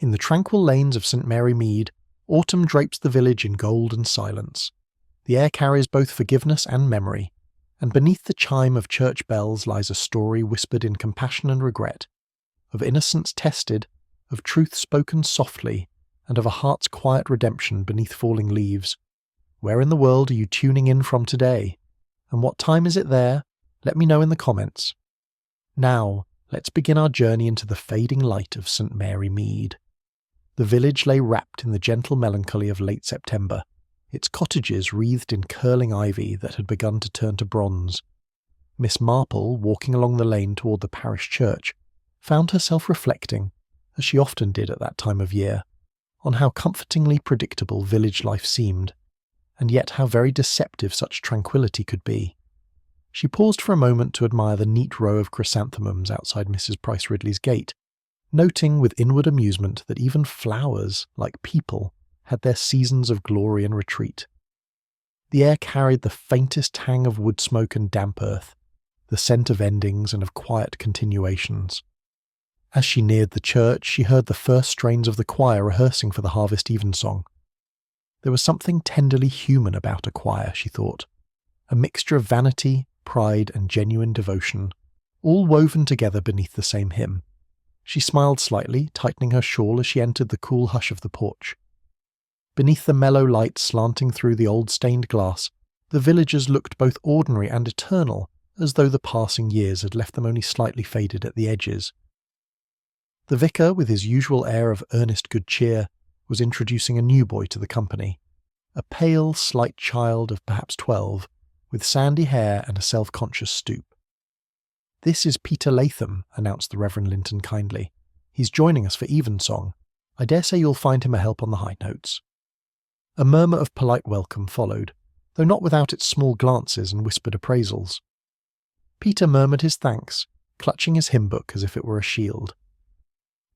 In the tranquil lanes of St. Mary Mead, autumn drapes the village in gold and silence. The air carries both forgiveness and memory, and beneath the chime of church bells lies a story whispered in compassion and regret, of innocence tested, of truth spoken softly, and of a heart's quiet redemption beneath falling leaves. Where in the world are you tuning in from today? And what time is it there? Let me know in the comments. Now, let's begin our journey into the fading light of St. Mary Mead. The village lay wrapped in the gentle melancholy of late September, its cottages wreathed in curling ivy that had begun to turn to bronze. Miss Marple, walking along the lane toward the parish church, found herself reflecting, as she often did at that time of year, on how comfortingly predictable village life seemed, and yet how very deceptive such tranquillity could be. She paused for a moment to admire the neat row of chrysanthemums outside Mrs. Price Ridley's gate, noting with inward amusement that even flowers, like people, had their seasons of glory and retreat. The air carried the faintest tang of wood smoke and damp earth, the scent of endings and of quiet continuations. As she neared the church, she heard the first strains of the choir rehearsing for the Harvest Evensong. There was something tenderly human about a choir, she thought, a mixture of vanity, pride, and genuine devotion, all woven together beneath the same hymn. She smiled slightly, tightening her shawl as she entered the cool hush of the porch. Beneath the mellow light slanting through the old stained glass, the villagers looked both ordinary and eternal, as though the passing years had left them only slightly faded at the edges. The vicar, with his usual air of earnest good cheer, was introducing a new boy to the company, a pale, slight child of perhaps 12, with sandy hair and a self-conscious stoop. "This is Peter Latham," announced the Reverend Linton kindly. "He's joining us for Evensong. I dare say you'll find him a help on the high notes." A murmur of polite welcome followed, though not without its small glances and whispered appraisals. Peter murmured his thanks, clutching his hymn book as if it were a shield.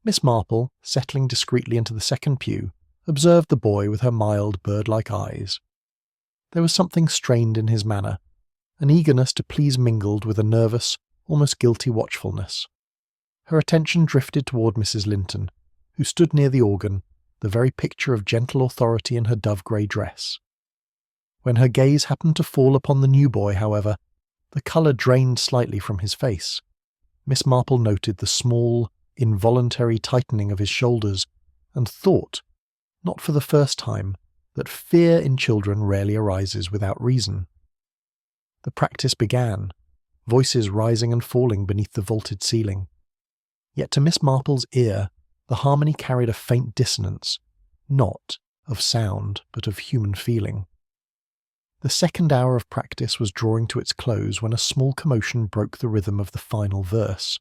Miss Marple, settling discreetly into the second pew, observed the boy with her mild, bird-like eyes. There was something strained in his manner, an eagerness to please mingled with a nervous, almost guilty watchfulness. Her attention drifted toward Mrs. Linton, who stood near the organ, the very picture of gentle authority in her dove-grey dress. When her gaze happened to fall upon the new boy, however, the colour drained slightly from his face. Miss Marple noted the small, involuntary tightening of his shoulders, and thought, not for the first time, that fear in children rarely arises without reason. The practice began, voices rising and falling beneath the vaulted ceiling. Yet to Miss Marple's ear, the harmony carried a faint dissonance, not of sound, but of human feeling. The second hour of practice was drawing to its close when a small commotion broke the rhythm of the final verse.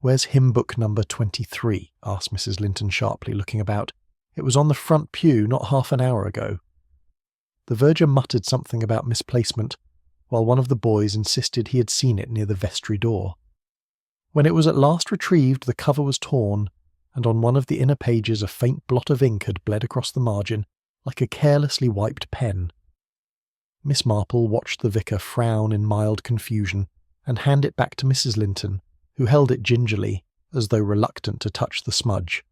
"Where's hymn book number 23? Asked Mrs. Linton sharply, looking about. "It was on the front pew not half an hour ago." The verger muttered something about misplacement, while one of the boys insisted he had seen it near the vestry door. When it was at last retrieved, the cover was torn, and on one of the inner pages a faint blot of ink had bled across the margin, like a carelessly wiped pen. Miss Marple watched the vicar frown in mild confusion, and hand it back to Mrs. Linton, who held it gingerly, as though reluctant to touch the smudge.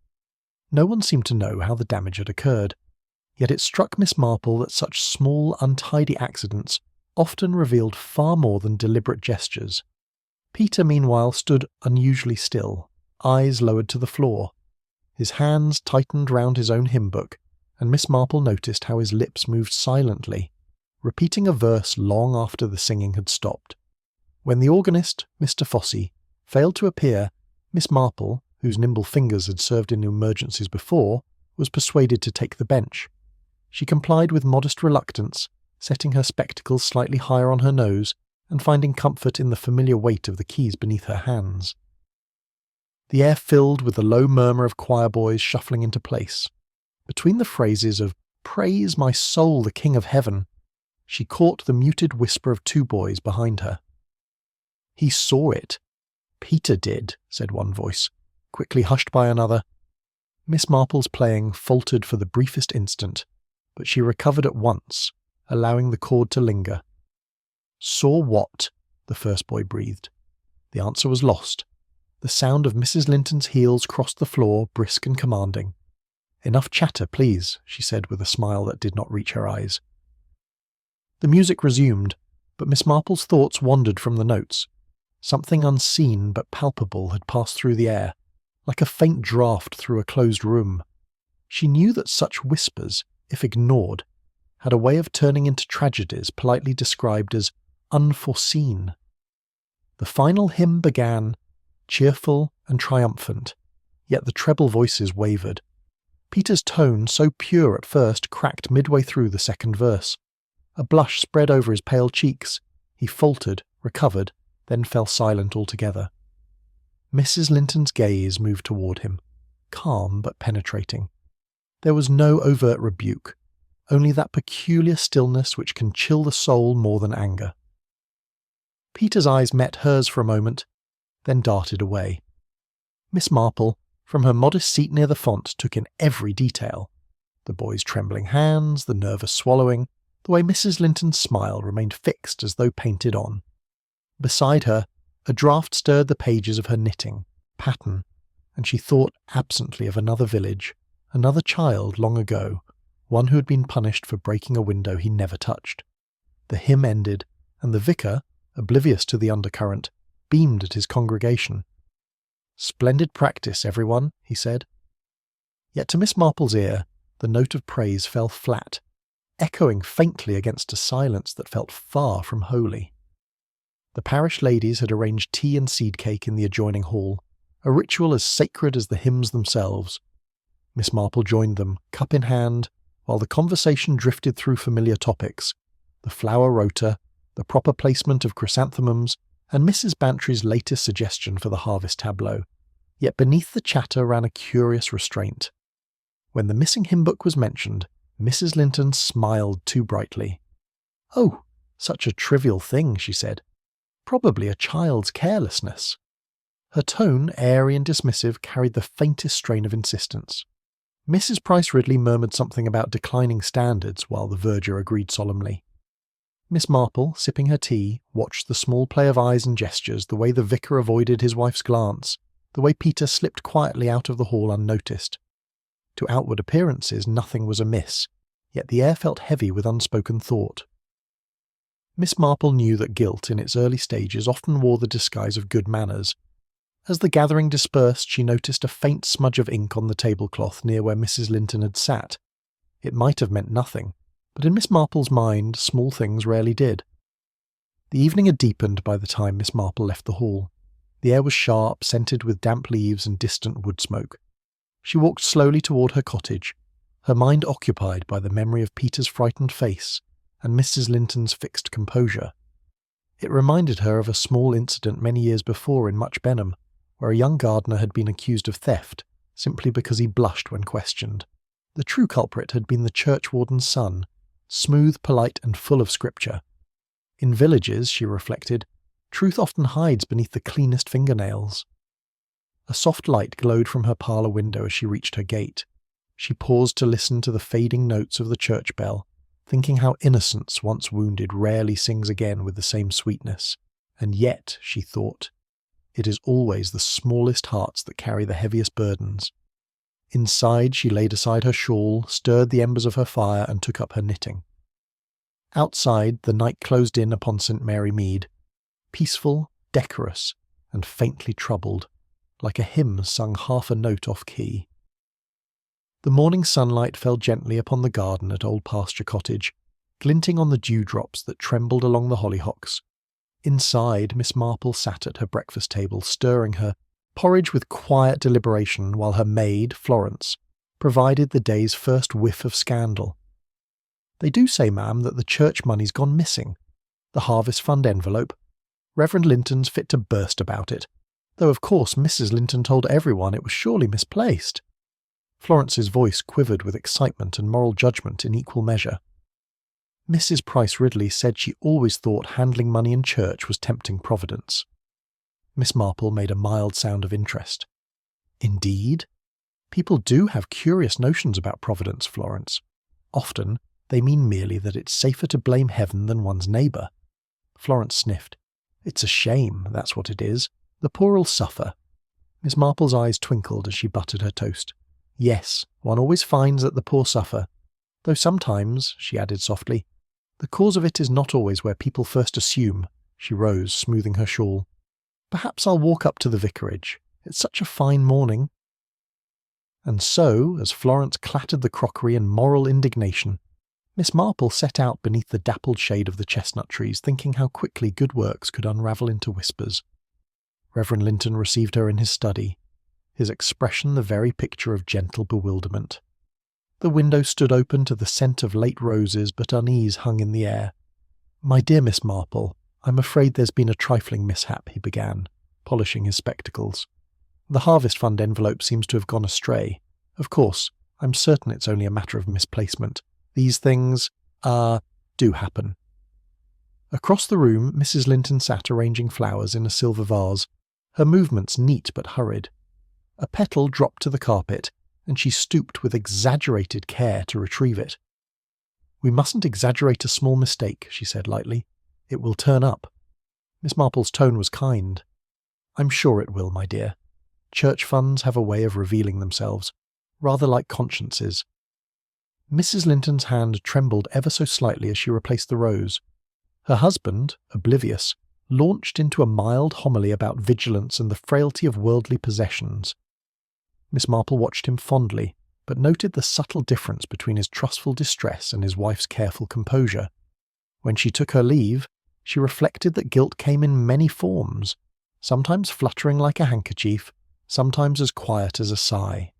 No one seemed to know how the damage had occurred, yet it struck Miss Marple that such small, untidy accidents often revealed far more than deliberate gestures. Peter, meanwhile, stood unusually still, eyes lowered to the floor. His hands tightened round his own hymn book, and Miss Marple noticed how his lips moved silently, repeating a verse long after the singing had stopped. When the organist, Mr. Fossey, failed to appear, Miss Marple, whose nimble fingers had served in emergencies before, was persuaded to take the bench. She complied with modest reluctance, setting her spectacles slightly higher on her nose, and finding comfort in the familiar weight of the keys beneath her hands. The air filled with the low murmur of choir boys shuffling into place. Between the phrases of "Praise my soul, the King of Heaven," she caught the muted whisper of two boys behind her. "He saw it. Peter did," said one voice, quickly hushed by another. Miss Marple's playing faltered for the briefest instant, but she recovered at once, allowing the chord to linger. "Saw what?" the first boy breathed. The answer was lost. The sound of Mrs. Linton's heels crossed the floor, brisk and commanding. "Enough chatter, please," she said with a smile that did not reach her eyes. The music resumed, but Miss Marple's thoughts wandered from the notes. Something unseen but palpable had passed through the air, like a faint draught through a closed room. She knew that such whispers, if ignored, had a way of turning into tragedies politely described as unforeseen. The final hymn began, cheerful and triumphant, yet the treble voices wavered. Peter's tone, so pure at first, cracked midway through the second verse. A blush spread over his pale cheeks. He faltered, recovered, then fell silent altogether. Mrs. Linton's gaze moved toward him, calm but penetrating. There was no overt rebuke, only that peculiar stillness which can chill the soul more than anger. Peter's eyes met hers for a moment, then darted away. Miss Marple, from her modest seat near the font, took in every detail. The boy's trembling hands, the nervous swallowing, the way Mrs. Linton's smile remained fixed as though painted on. Beside her, a draught stirred the pages of her knitting, pattern, and she thought absently of another village, another child long ago, one who had been punished for breaking a window he never touched. The hymn ended, and the vicar, oblivious to the undercurrent, beamed at his congregation. "Splendid practice, everyone," he said. Yet to Miss Marple's ear, the note of praise fell flat, echoing faintly against a silence that felt far from holy. The parish ladies had arranged tea and seed cake in the adjoining hall, a ritual as sacred as the hymns themselves. Miss Marple joined them, cup in hand, while the conversation drifted through familiar topics, the flower rota, the proper placement of chrysanthemums, and Mrs. Bantry's latest suggestion for the harvest tableau. Yet beneath the chatter ran a curious restraint. When the missing hymn book was mentioned, Mrs. Linton smiled too brightly. "Oh, such a trivial thing," she said. "Probably a child's carelessness." Her tone, airy and dismissive, carried the faintest strain of insistence. Mrs. Price Ridley murmured something about declining standards while the verger agreed solemnly. Miss Marple, sipping her tea, watched the small play of eyes and gestures, the way the vicar avoided his wife's glance, the way Peter slipped quietly out of the hall unnoticed. To outward appearances nothing was amiss, yet the air felt heavy with unspoken thought. Miss Marple knew that guilt in its early stages often wore the disguise of good manners. As the gathering dispersed, she noticed a faint smudge of ink on the tablecloth near where Mrs. Linton had sat. It might have meant nothing, but in Miss Marple's mind small things rarely did. The evening had deepened by the time Miss Marple left the hall. The air was sharp, scented with damp leaves and distant wood smoke. She walked slowly toward her cottage, her mind occupied by the memory of Peter's frightened face and Mrs. Linton's fixed composure. It reminded her of a small incident many years before in Much Benham, where a young gardener had been accused of theft simply because he blushed when questioned. The true culprit had been the churchwarden's son, smooth, polite, and full of scripture. In villages, she reflected, truth often hides beneath the cleanest fingernails. A soft light glowed from her parlour window as she reached her gate. She paused to listen to the fading notes of the church bell, thinking how innocence once wounded rarely sings again with the same sweetness. And yet, she thought, it is always the smallest hearts that carry the heaviest burdens. Inside, she laid aside her shawl, stirred the embers of her fire, and took up her knitting. Outside, the night closed in upon St. Mary Mead, peaceful, decorous, and faintly troubled, like a hymn sung half a note off key. The morning sunlight fell gently upon the garden at Old Pasture Cottage, glinting on the dewdrops that trembled along the hollyhocks. Inside, Miss Marple sat at her breakfast table, stirring her porridge with quiet deliberation while her maid, Florence, provided the day's first whiff of scandal. "They do say, ma'am, that the church money's gone missing. The Harvest Fund envelope. Reverend Linton's fit to burst about it, though of course Mrs. Linton told everyone it was surely misplaced." Florence's voice quivered with excitement and moral judgment in equal measure. Mrs. Price Ridley said she always thought handling money in church was tempting Providence. Miss Marple made a mild sound of interest. "Indeed? People do have curious notions about Providence, Florence. Often, they mean merely that it's safer to blame heaven than one's neighbour." Florence sniffed. "It's a shame, that's what it is. The poor'll suffer." Miss Marple's eyes twinkled as she buttered her toast. Yes, one always finds that the poor suffer. Though sometimes, she added softly, the cause of it is not always where people first assume. She rose, smoothing her shawl. Perhaps I'll walk up to the vicarage. It's such a fine morning. And so, as Florence clattered the crockery in moral indignation, Miss Marple set out beneath the dappled shade of the chestnut trees, thinking how quickly good works could unravel into whispers. Reverend Linton received her in his study, his expression the very picture of gentle bewilderment. The window stood open to the scent of late roses, but unease hung in the air. "My dear Miss Marple, I'm afraid there's been a trifling mishap," he began, polishing his spectacles. "The Harvest Fund envelope seems to have gone astray. Of course, I'm certain it's only a matter of misplacement. These things, do happen." Across the room, Mrs. Linton sat arranging flowers in a silver vase, her movements neat but hurried. A petal dropped to the carpet, and she stooped with exaggerated care to retrieve it. "We mustn't exaggerate a small mistake," she said lightly. "It will turn up." Miss Marple's tone was kind. "I'm sure it will, my dear. Church funds have a way of revealing themselves, rather like consciences." Mrs. Linton's hand trembled ever so slightly as she replaced the rose. Her husband, oblivious, launched into a mild homily about vigilance and the frailty of worldly possessions. Miss Marple watched him fondly, but noted the subtle difference between his trustful distress and his wife's careful composure. When she took her leave, she reflected that guilt came in many forms, sometimes fluttering like a handkerchief, sometimes as quiet as a sigh.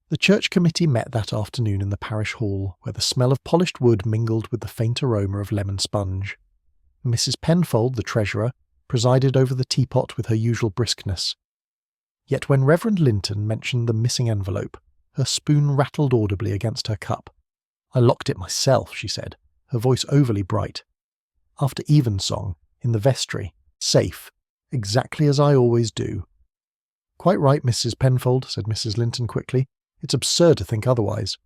The church committee met that afternoon in the parish hall, where the smell of polished wood mingled with the faint aroma of lemon sponge. Mrs. Penfold, the treasurer, presided over the teapot with her usual briskness. Yet when Reverend Linton mentioned the missing envelope, her spoon rattled audibly against her cup. "I locked it myself," she said, her voice overly bright. "After evensong, in the vestry, safe, exactly as I always do." "Quite right, Mrs. Penfold," said Mrs. Linton quickly. "It's absurd to think otherwise."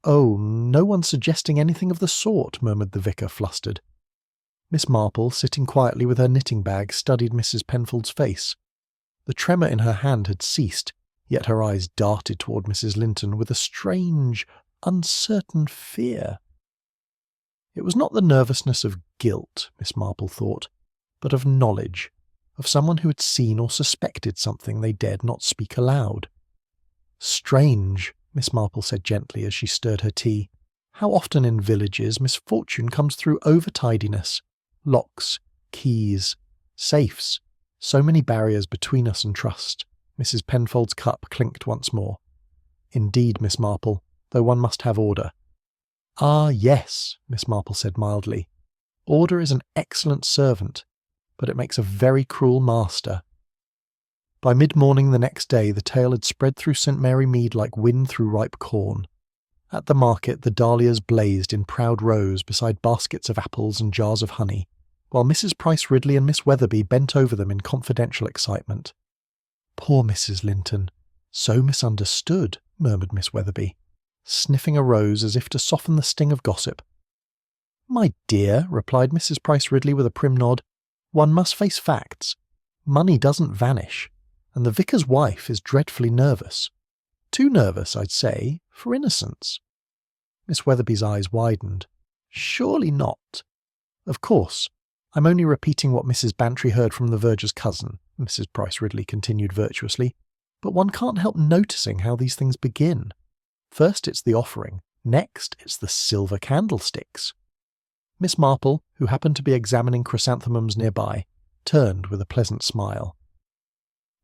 "Oh, no one's suggesting anything of the sort," murmured the vicar, flustered. Miss Marple, sitting quietly with her knitting bag, studied Mrs. Penfold's face. The tremor in her hand had ceased, yet her eyes darted toward Mrs. Linton with a strange, uncertain fear. It was not the nervousness of guilt, Miss Marple thought, but of knowledge, of someone who had seen or suspected something they dared not speak aloud. "Strange," Miss Marple said gently as she stirred her tea. "How often in villages misfortune comes through over-tidiness. Locks, keys, safes, so many barriers between us and trust." Mrs. Penfold's cup clinked once more. "Indeed, Miss Marple, though one must have order." "Ah, yes," Miss Marple said mildly. "Order is an excellent servant, but it makes a very cruel master." By mid-morning the next day the tale had spread through St. Mary Mead like wind through ripe corn. At the market the dahlias blazed in proud rows beside baskets of apples and jars of honey, while Mrs. Price Ridley and Miss Weatherby bent over them in confidential excitement. "Poor Mrs. Linton, so misunderstood," murmured Miss Weatherby, sniffing a rose as if to soften the sting of gossip. "My dear," replied Mrs. Price Ridley with a prim nod, "one must face facts. Money doesn't vanish, and the vicar's wife is dreadfully nervous. Too nervous, I'd say, for innocence." Miss Weatherby's eyes widened. "Surely not." "Of course, I'm only repeating what Mrs. Bantry heard from the verger's cousin," Mrs. Price Ridley continued virtuously, "but one can't help noticing how these things begin. First it's the offering, next it's the silver candlesticks." Miss Marple, who happened to be examining chrysanthemums nearby, turned with a pleasant smile.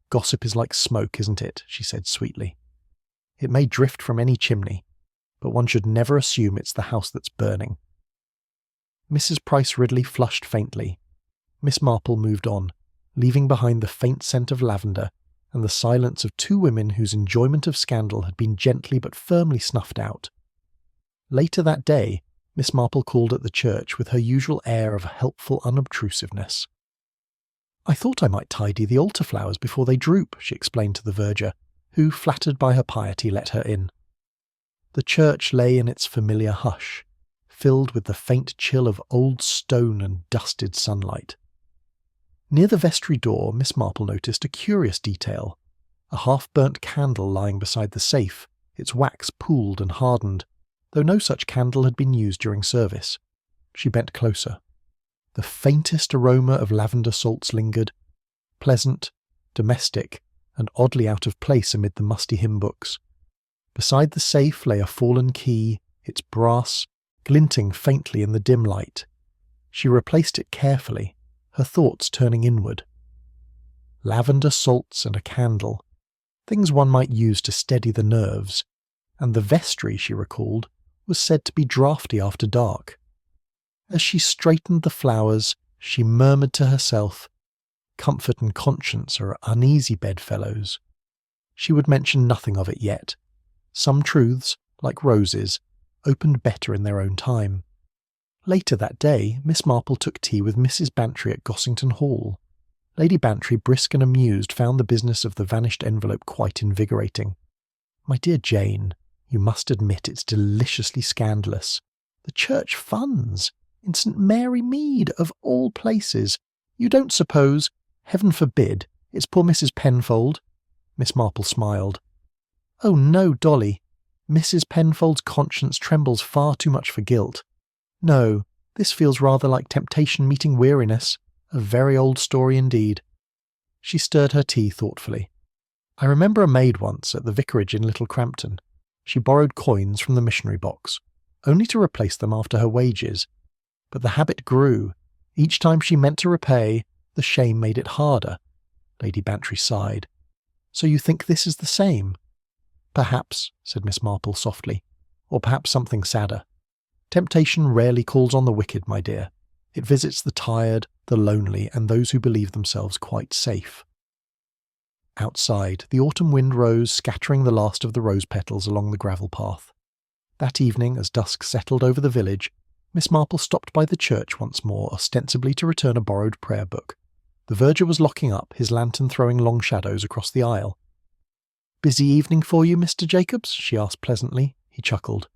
"Gossip is like smoke, isn't it?" she said sweetly. "It may drift from any chimney, but one should never assume it's the house that's burning." Mrs. Price Ridley flushed faintly. Miss Marple moved on, leaving behind the faint scent of lavender and the silence of two women whose enjoyment of scandal had been gently but firmly snuffed out. Later that day, Miss Marple called at the church with her usual air of helpful unobtrusiveness. "I thought I might tidy the altar flowers before they droop," she explained to the verger, who, flattered by her piety, let her in. The church lay in its familiar hush, filled with the faint chill of old stone and dusted sunlight. Near the vestry door, Miss Marple noticed a curious detail, a half-burnt candle lying beside the safe, its wax pooled and hardened, though no such candle had been used during service. She bent closer. The faintest aroma of lavender salts lingered, pleasant, domestic, and oddly out of place amid the musty hymn books. Beside the safe lay a fallen key, its brass glinting faintly in the dim light. She replaced it carefully, her thoughts turning inward. Lavender salts and a candle, things one might use to steady the nerves, and the vestry, she recalled, was said to be draughty after dark. As she straightened the flowers, she murmured to herself, "Comfort and conscience are uneasy bedfellows." She would mention nothing of it yet. Some truths, like roses, opened better in their own time. Later that day, Miss Marple took tea with Mrs. Bantry at Gossington Hall. Lady Bantry, brisk and amused, found the business of the vanished envelope quite invigorating. "My dear Jane, you must admit it's deliciously scandalous. The church funds! In St. Mary Mead, of all places! You don't suppose, heaven forbid, it's poor Mrs. Penfold?" Miss Marple smiled. "Oh no, Dolly. Mrs. Penfold's conscience trembles far too much for guilt. No, this feels rather like temptation meeting weariness, a very old story indeed." She stirred her tea thoughtfully. "I remember a maid once at the vicarage in Little Crampton. She borrowed coins from the missionary box, only to replace them after her wages. But the habit grew. Each time she meant to repay, the shame made it harder." Lady Bantry sighed. "So you think this is the same?" "Perhaps," said Miss Marple softly, "or perhaps something sadder. Temptation rarely calls on the wicked, my dear. It visits the tired, the lonely, and those who believe themselves quite safe." Outside, the autumn wind rose, scattering the last of the rose petals along the gravel path. That evening, as dusk settled over the village, Miss Marple stopped by the church once more, ostensibly to return a borrowed prayer book. The verger was locking up, his lantern throwing long shadows across the aisle. "Busy evening for you, Mr. Jacobs?" she asked pleasantly. He chuckled.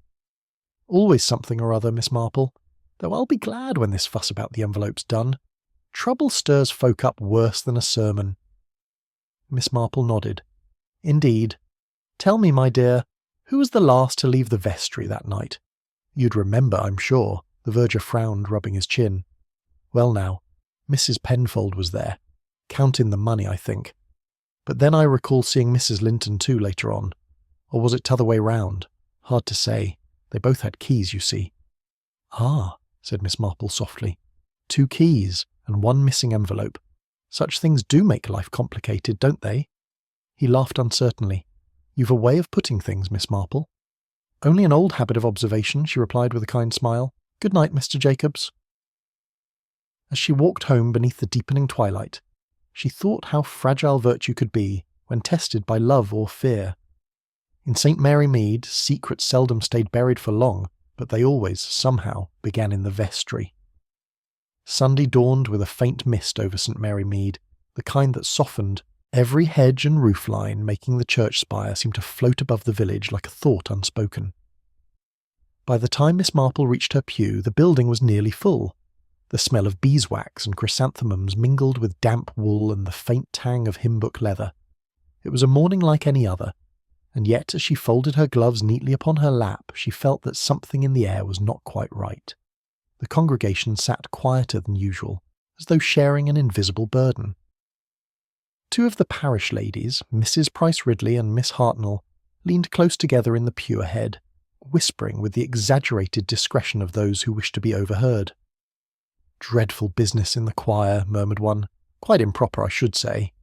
"Always something or other, Miss Marple, though I'll be glad when this fuss about the envelope's done. Trouble stirs folk up worse than a sermon." Miss Marple nodded. "Indeed. Tell me, my dear, who was the last to leave the vestry that night? You'd remember, I'm sure." The verger frowned, rubbing his chin. "Well now, Mrs. Penfold was there. Counting the money, I think. But then I recall seeing Mrs. Linton too later on. Or was it t'other way round? Hard to say. They both had keys, you see." "Ah," said Miss Marple softly. "2 keys, and 1 missing envelope. Such things do make life complicated, don't they?" He laughed uncertainly. "You've a way of putting things, Miss Marple." "Only an old habit of observation," she replied with a kind smile. "Good night, Mr. Jacobs." As she walked home beneath the deepening twilight, she thought how fragile virtue could be when tested by love or fear. In St. Mary Mead, secrets seldom stayed buried for long, but they always, somehow, began in the vestry. Sunday dawned with a faint mist over St. Mary Mead, the kind that softened every hedge and roof line, making the church spire seem to float above the village like a thought unspoken. By the time Miss Marple reached her pew, the building was nearly full. The smell of beeswax and chrysanthemums mingled with damp wool and the faint tang of hymn-book leather. It was a morning like any other, and yet as she folded her gloves neatly upon her lap, she felt that something in the air was not quite right. The congregation sat quieter than usual, as though sharing an invisible burden. 2 of the parish ladies, Mrs. Price Ridley and Miss Hartnell, leaned close together in the pew ahead, whispering with the exaggerated discretion of those who wish to be overheard. "Dreadful business in the choir," murmured one. "Quite improper, I should say."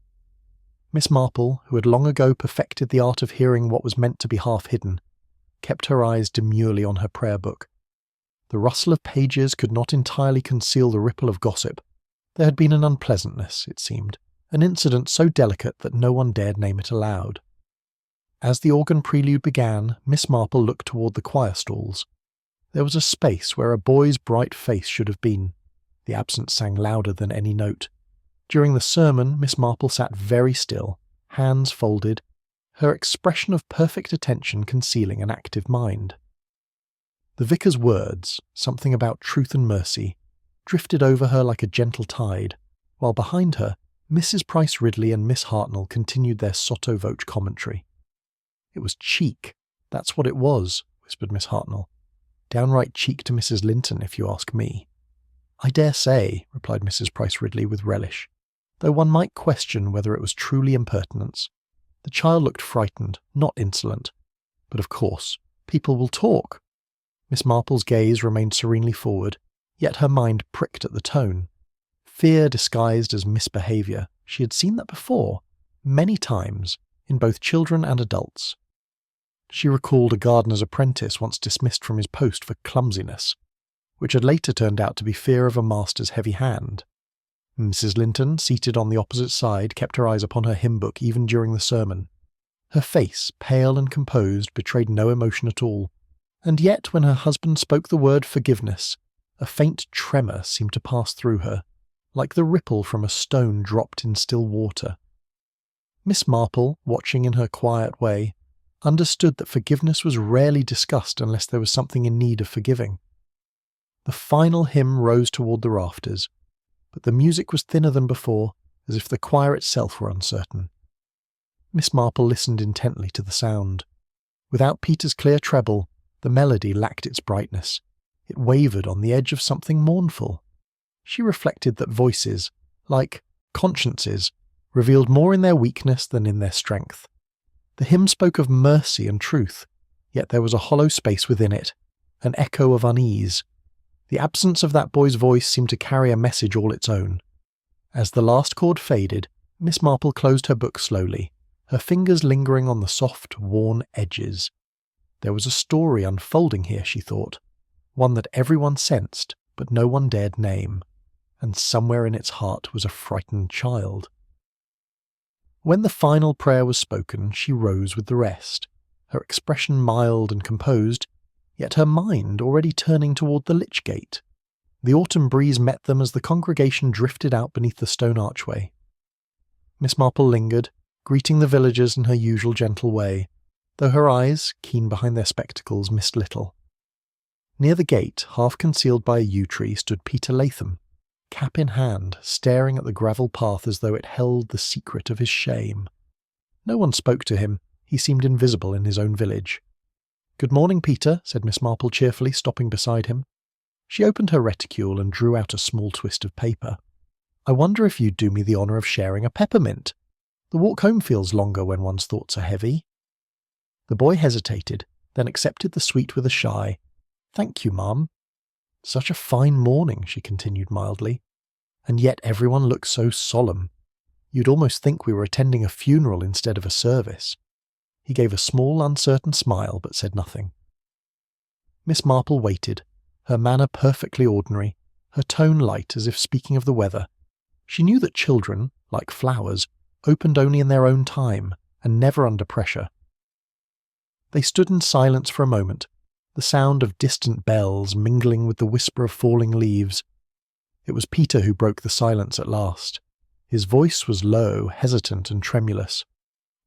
Miss Marple, who had long ago perfected the art of hearing what was meant to be half hidden, kept her eyes demurely on her prayer book. The rustle of pages could not entirely conceal the ripple of gossip. There had been an unpleasantness, it seemed, an incident so delicate that no one dared name it aloud. As the organ prelude began, Miss Marple looked toward the choir stalls. There was a space where a boy's bright face should have been. The absence sang louder than any note. During the sermon, Miss Marple sat very still, hands folded, her expression of perfect attention concealing an active mind. The vicar's words, something about truth and mercy, drifted over her like a gentle tide, while behind her, Mrs. Price Ridley and Miss Hartnell continued their sotto voce commentary. It was cheek, "That's what it was," whispered Miss Hartnell. "Downright cheek to Mrs. Linton, if you ask me." "I dare say," replied Mrs. Price Ridley with relish, though one might question whether it was truly impertinence. The child looked frightened, not insolent. "But of course, people will talk." Miss Marple's gaze remained serenely forward, yet her mind pricked at the tone. Fear disguised as misbehaviour. She had seen that before, many times, in both children and adults. She recalled a gardener's apprentice once dismissed from his post for clumsiness, which had later turned out to be fear of a master's heavy hand. Mrs. Linton, seated on the opposite side, kept her eyes upon her hymn book even during the sermon. Her face, pale and composed, betrayed no emotion at all, and yet when her husband spoke the word forgiveness, a faint tremor seemed to pass through her, like the ripple from a stone dropped in still water. Miss Marple, watching in her quiet way, understood that forgiveness was rarely discussed unless there was something in need of forgiving. The final hymn rose toward the rafters, but the music was thinner than before, as if the choir itself were uncertain. Miss Marple listened intently to the sound. Without Peter's clear treble, the melody lacked its brightness. It wavered on the edge of something mournful. She reflected that voices, like consciences, revealed more in their weakness than in their strength. The hymn spoke of mercy and truth, yet there was a hollow space within it, an echo of unease. The absence of that boy's voice seemed to carry a message all its own. As the last chord faded, Miss Marple closed her book slowly, her fingers lingering on the soft, worn edges. There was a story unfolding here, she thought, one that everyone sensed, but no one dared name, and somewhere in its heart was a frightened child. When the final prayer was spoken, she rose with the rest, her expression mild and composed, yet her mind already turning toward the lich gate. The autumn breeze met them as the congregation drifted out beneath the stone archway. Miss Marple lingered, greeting the villagers in her usual gentle way, though her eyes, keen behind their spectacles, missed little. Near the gate, half concealed by a yew tree, stood Peter Latham, cap in hand, staring at the gravel path as though it held the secret of his shame. No one spoke to him. He seemed invisible in his own village. "Good morning, Peter," said Miss Marple cheerfully, stopping beside him. She opened her reticule and drew out a small twist of paper. "I wonder if you'd do me the honour of sharing a peppermint. The walk home feels longer when one's thoughts are heavy." The boy hesitated, then accepted the sweet with a shy, "Thank you, Mum." "Such a fine morning," she continued mildly, "and yet everyone looks so solemn. You'd almost think we were attending a funeral instead of a service." He gave a small, uncertain smile, but said nothing. Miss Marple waited, her manner perfectly ordinary, her tone light as if speaking of the weather. She knew that children, like flowers, opened only in their own time, and never under pressure. They stood in silence for a moment, the sound of distant bells mingling with the whisper of falling leaves. It was Peter who broke the silence at last. His voice was low, hesitant and tremulous.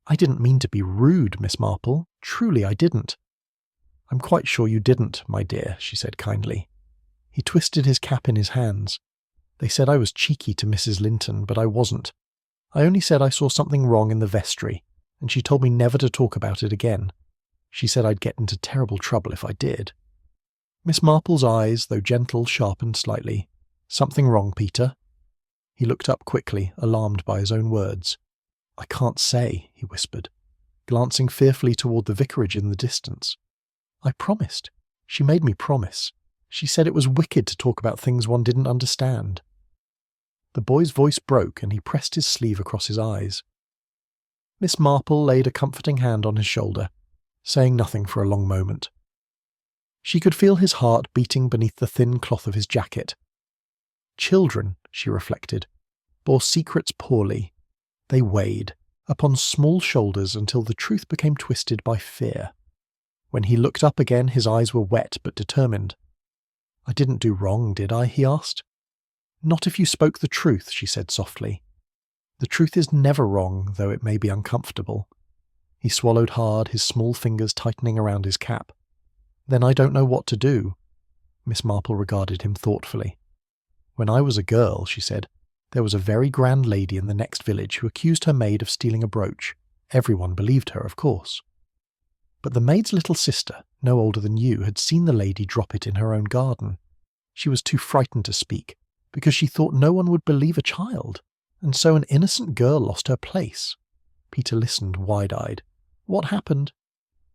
"I didn't mean to be rude, Miss Marple. Truly I didn't." "I'm quite sure you didn't, my dear," she said kindly. He twisted his cap in his hands. "They said I was cheeky to Mrs. Linton, but I wasn't. I only said I saw something wrong in the vestry, and she told me never to talk about it again. She said I'd get into terrible trouble if I did." Miss Marple's eyes, though gentle, sharpened slightly. "Something wrong, Peter?" He looked up quickly, alarmed by his own words. "I can't say," he whispered, glancing fearfully toward the vicarage in the distance. "I promised. She made me promise. She said it was wicked to talk about things one didn't understand." The boy's voice broke, and he pressed his sleeve across his eyes. Miss Marple laid a comforting hand on his shoulder, saying nothing for a long moment. She could feel his heart beating beneath the thin cloth of his jacket. Children, she reflected, bore secrets poorly. They weighed upon small shoulders until the truth became twisted by fear. When he looked up again, his eyes were wet but determined. "I didn't do wrong, did I?" he asked. "Not if you spoke the truth," she said softly. "The truth is never wrong, though it may be uncomfortable." He swallowed hard, his small fingers tightening around his cap. "Then I don't know what to do." Miss Marple regarded him thoughtfully. "When I was a girl," she said, "there was a very grand lady in the next village who accused her maid of stealing a brooch. Everyone believed her, of course." But the maid's little sister, no older than you, had seen the lady drop it in her own garden. She was too frightened to speak, because she thought no one would believe a child, and so an innocent girl lost her place. Peter listened wide-eyed. What happened?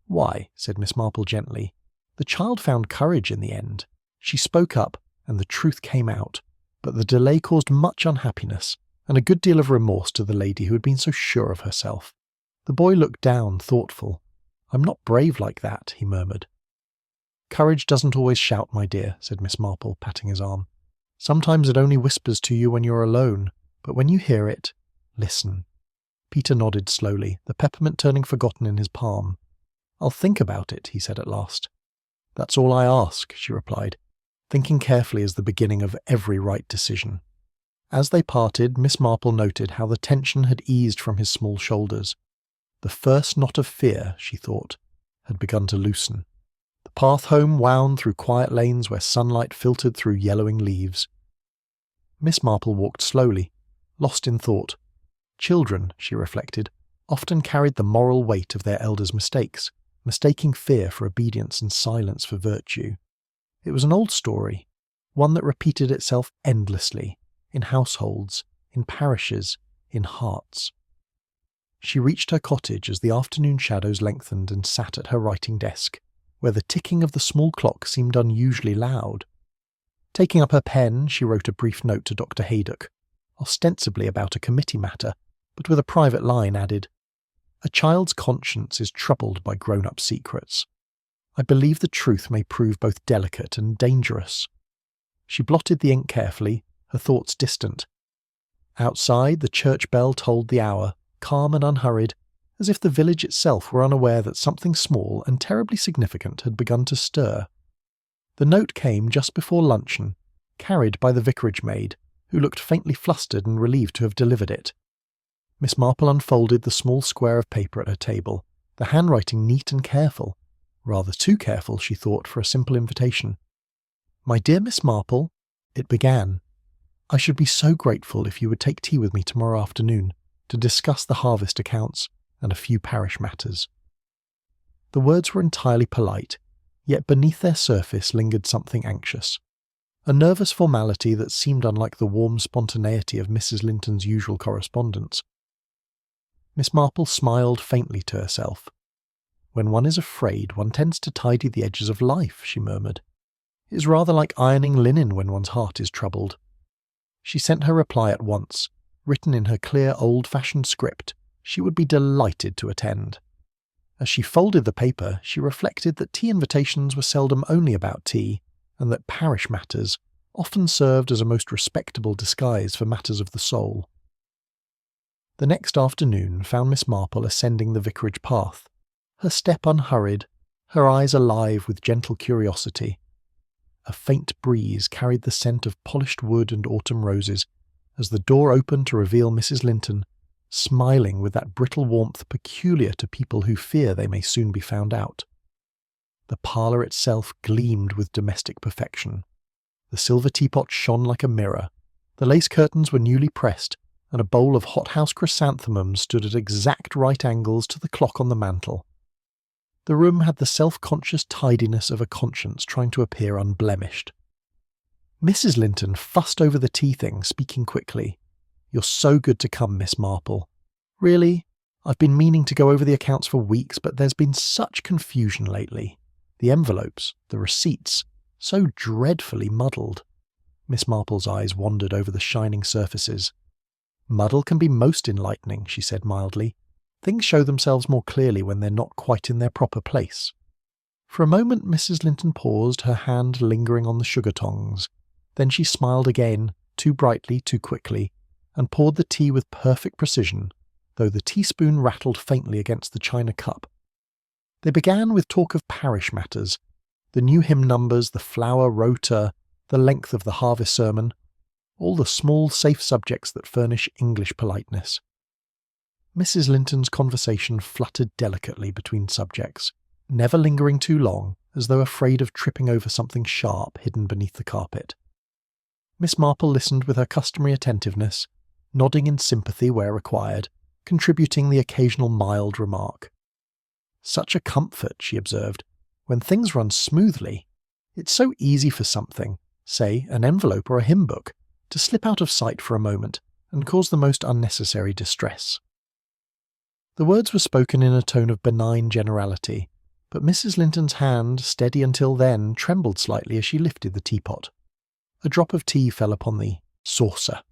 Why, said Miss Marple gently, the child found courage in the end. She spoke up, and the truth came out, but the delay caused much unhappiness, and a good deal of remorse to the lady who had been so sure of herself. The boy looked down, thoughtful. I'm not brave like that, he murmured. Courage doesn't always shout, my dear, said Miss Marple, patting his arm. Sometimes it only whispers to you when you're alone, but when you hear it, listen. Peter nodded slowly, the peppermint turning forgotten in his palm. I'll think about it, he said at last. That's all I ask, she replied. Thinking carefully is the beginning of every right decision. As they parted, Miss Marple noted how the tension had eased from his small shoulders. The first knot of fear, she thought, had begun to loosen. The path home wound through quiet lanes where sunlight filtered through yellowing leaves. Miss Marple walked slowly, lost in thought. Children, she reflected, often carried the moral weight of their elders' mistakes, mistaking fear for obedience and silence for virtue. It was an old story, one that repeated itself endlessly, in households, in parishes, in hearts. She reached her cottage as the afternoon shadows lengthened and sat at her writing desk, where the ticking of the small clock seemed unusually loud. Taking up her pen, she wrote a brief note to Dr. Haydock, ostensibly about a committee matter, but with a private line added, A child's conscience is troubled by grown-up secrets. I believe the truth may prove both delicate and dangerous. She blotted the ink carefully, her thoughts distant. Outside, the church bell tolled the hour, calm and unhurried, as if the village itself were unaware that something small and terribly significant had begun to stir. The note came just before luncheon, carried by the vicarage maid, who looked faintly flustered and relieved to have delivered it. Miss Marple unfolded the small square of paper at her table, the handwriting neat and careful. Rather too careful, she thought, for a simple invitation. My dear Miss Marple, it began. I should be so grateful if you would take tea with me tomorrow afternoon to discuss the harvest accounts and a few parish matters. The words were entirely polite, yet beneath their surface lingered something anxious. A nervous formality that seemed unlike the warm spontaneity of Mrs. Linton's usual correspondence. Miss Marple smiled faintly to herself. When one is afraid, one tends to tidy the edges of life, she murmured. It is rather like ironing linen when one's heart is troubled. She sent her reply at once, written in her clear old-fashioned script. She would be delighted to attend. As she folded the paper, she reflected that tea invitations were seldom only about tea, and that parish matters often served as a most respectable disguise for matters of the soul. The next afternoon found Miss Marple ascending the vicarage path, her step unhurried, her eyes alive with gentle curiosity. A faint breeze carried the scent of polished wood and autumn roses as the door opened to reveal Mrs. Linton, smiling with that brittle warmth peculiar to people who fear they may soon be found out. The parlour itself gleamed with domestic perfection. The silver teapot shone like a mirror, the lace curtains were newly pressed, and a bowl of hothouse chrysanthemums stood at exact right angles to the clock on the mantel. The room had the self-conscious tidiness of a conscience trying to appear unblemished. Mrs. Linton fussed over the tea thing, speaking quickly. You're so good to come, Miss Marple. Really? I've been meaning to go over the accounts for weeks, but there's been such confusion lately. The envelopes, the receipts, so dreadfully muddled. Miss Marple's eyes wandered over the shining surfaces. Muddle can be most enlightening, she said mildly. Things show themselves more clearly when they're not quite in their proper place. For a moment Mrs. Linton paused, her hand lingering on the sugar tongs. Then she smiled again, too brightly, too quickly, and poured the tea with perfect precision, though the teaspoon rattled faintly against the china cup. They began with talk of parish matters, the new hymn numbers, the flower rota, the length of the harvest sermon, all the small, safe subjects that furnish English politeness. Mrs. Linton's conversation fluttered delicately between subjects, never lingering too long, as though afraid of tripping over something sharp hidden beneath the carpet. Miss Marple listened with her customary attentiveness, nodding in sympathy where required, contributing the occasional mild remark. Such a comfort, she observed, when things run smoothly. It's so easy for something, say an envelope or a hymn book, to slip out of sight for a moment and cause the most unnecessary distress. The words were spoken in a tone of benign generality, but Mrs. Linton's hand, steady until then, trembled slightly as she lifted the teapot. A drop of tea fell upon the saucer.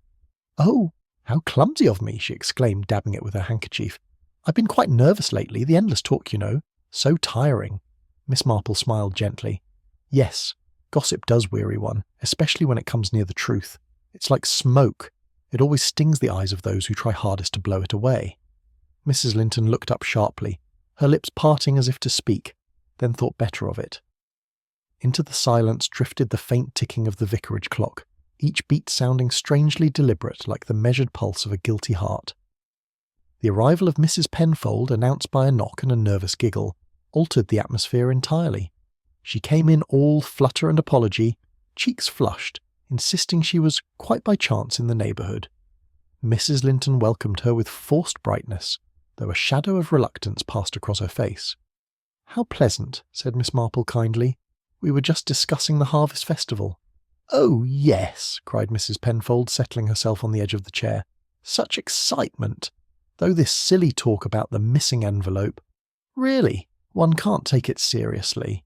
"Oh, how clumsy of me," she exclaimed, dabbing it with her handkerchief. "I've been quite nervous lately, the endless talk, you know. So tiring." Miss Marple smiled gently. "Yes, gossip does weary one, especially when it comes near the truth. It's like smoke. It always stings the eyes of those who try hardest to blow it away." Mrs. Linton looked up sharply, her lips parting as if to speak, then thought better of it. Into the silence drifted the faint ticking of the vicarage clock, each beat sounding strangely deliberate like the measured pulse of a guilty heart. The arrival of Mrs. Penfold, announced by a knock and a nervous giggle, altered the atmosphere entirely. She came in all flutter and apology, cheeks flushed, insisting she was quite by chance in the neighbourhood. Mrs. Linton welcomed her with forced brightness, though a shadow of reluctance passed across her face. "How pleasant," said Miss Marple kindly. "We were just discussing the Harvest Festival." "Oh, yes," cried Mrs. Penfold, settling herself on the edge of the chair. "Such excitement! Though this silly talk about the missing envelope. Really, one can't take it seriously."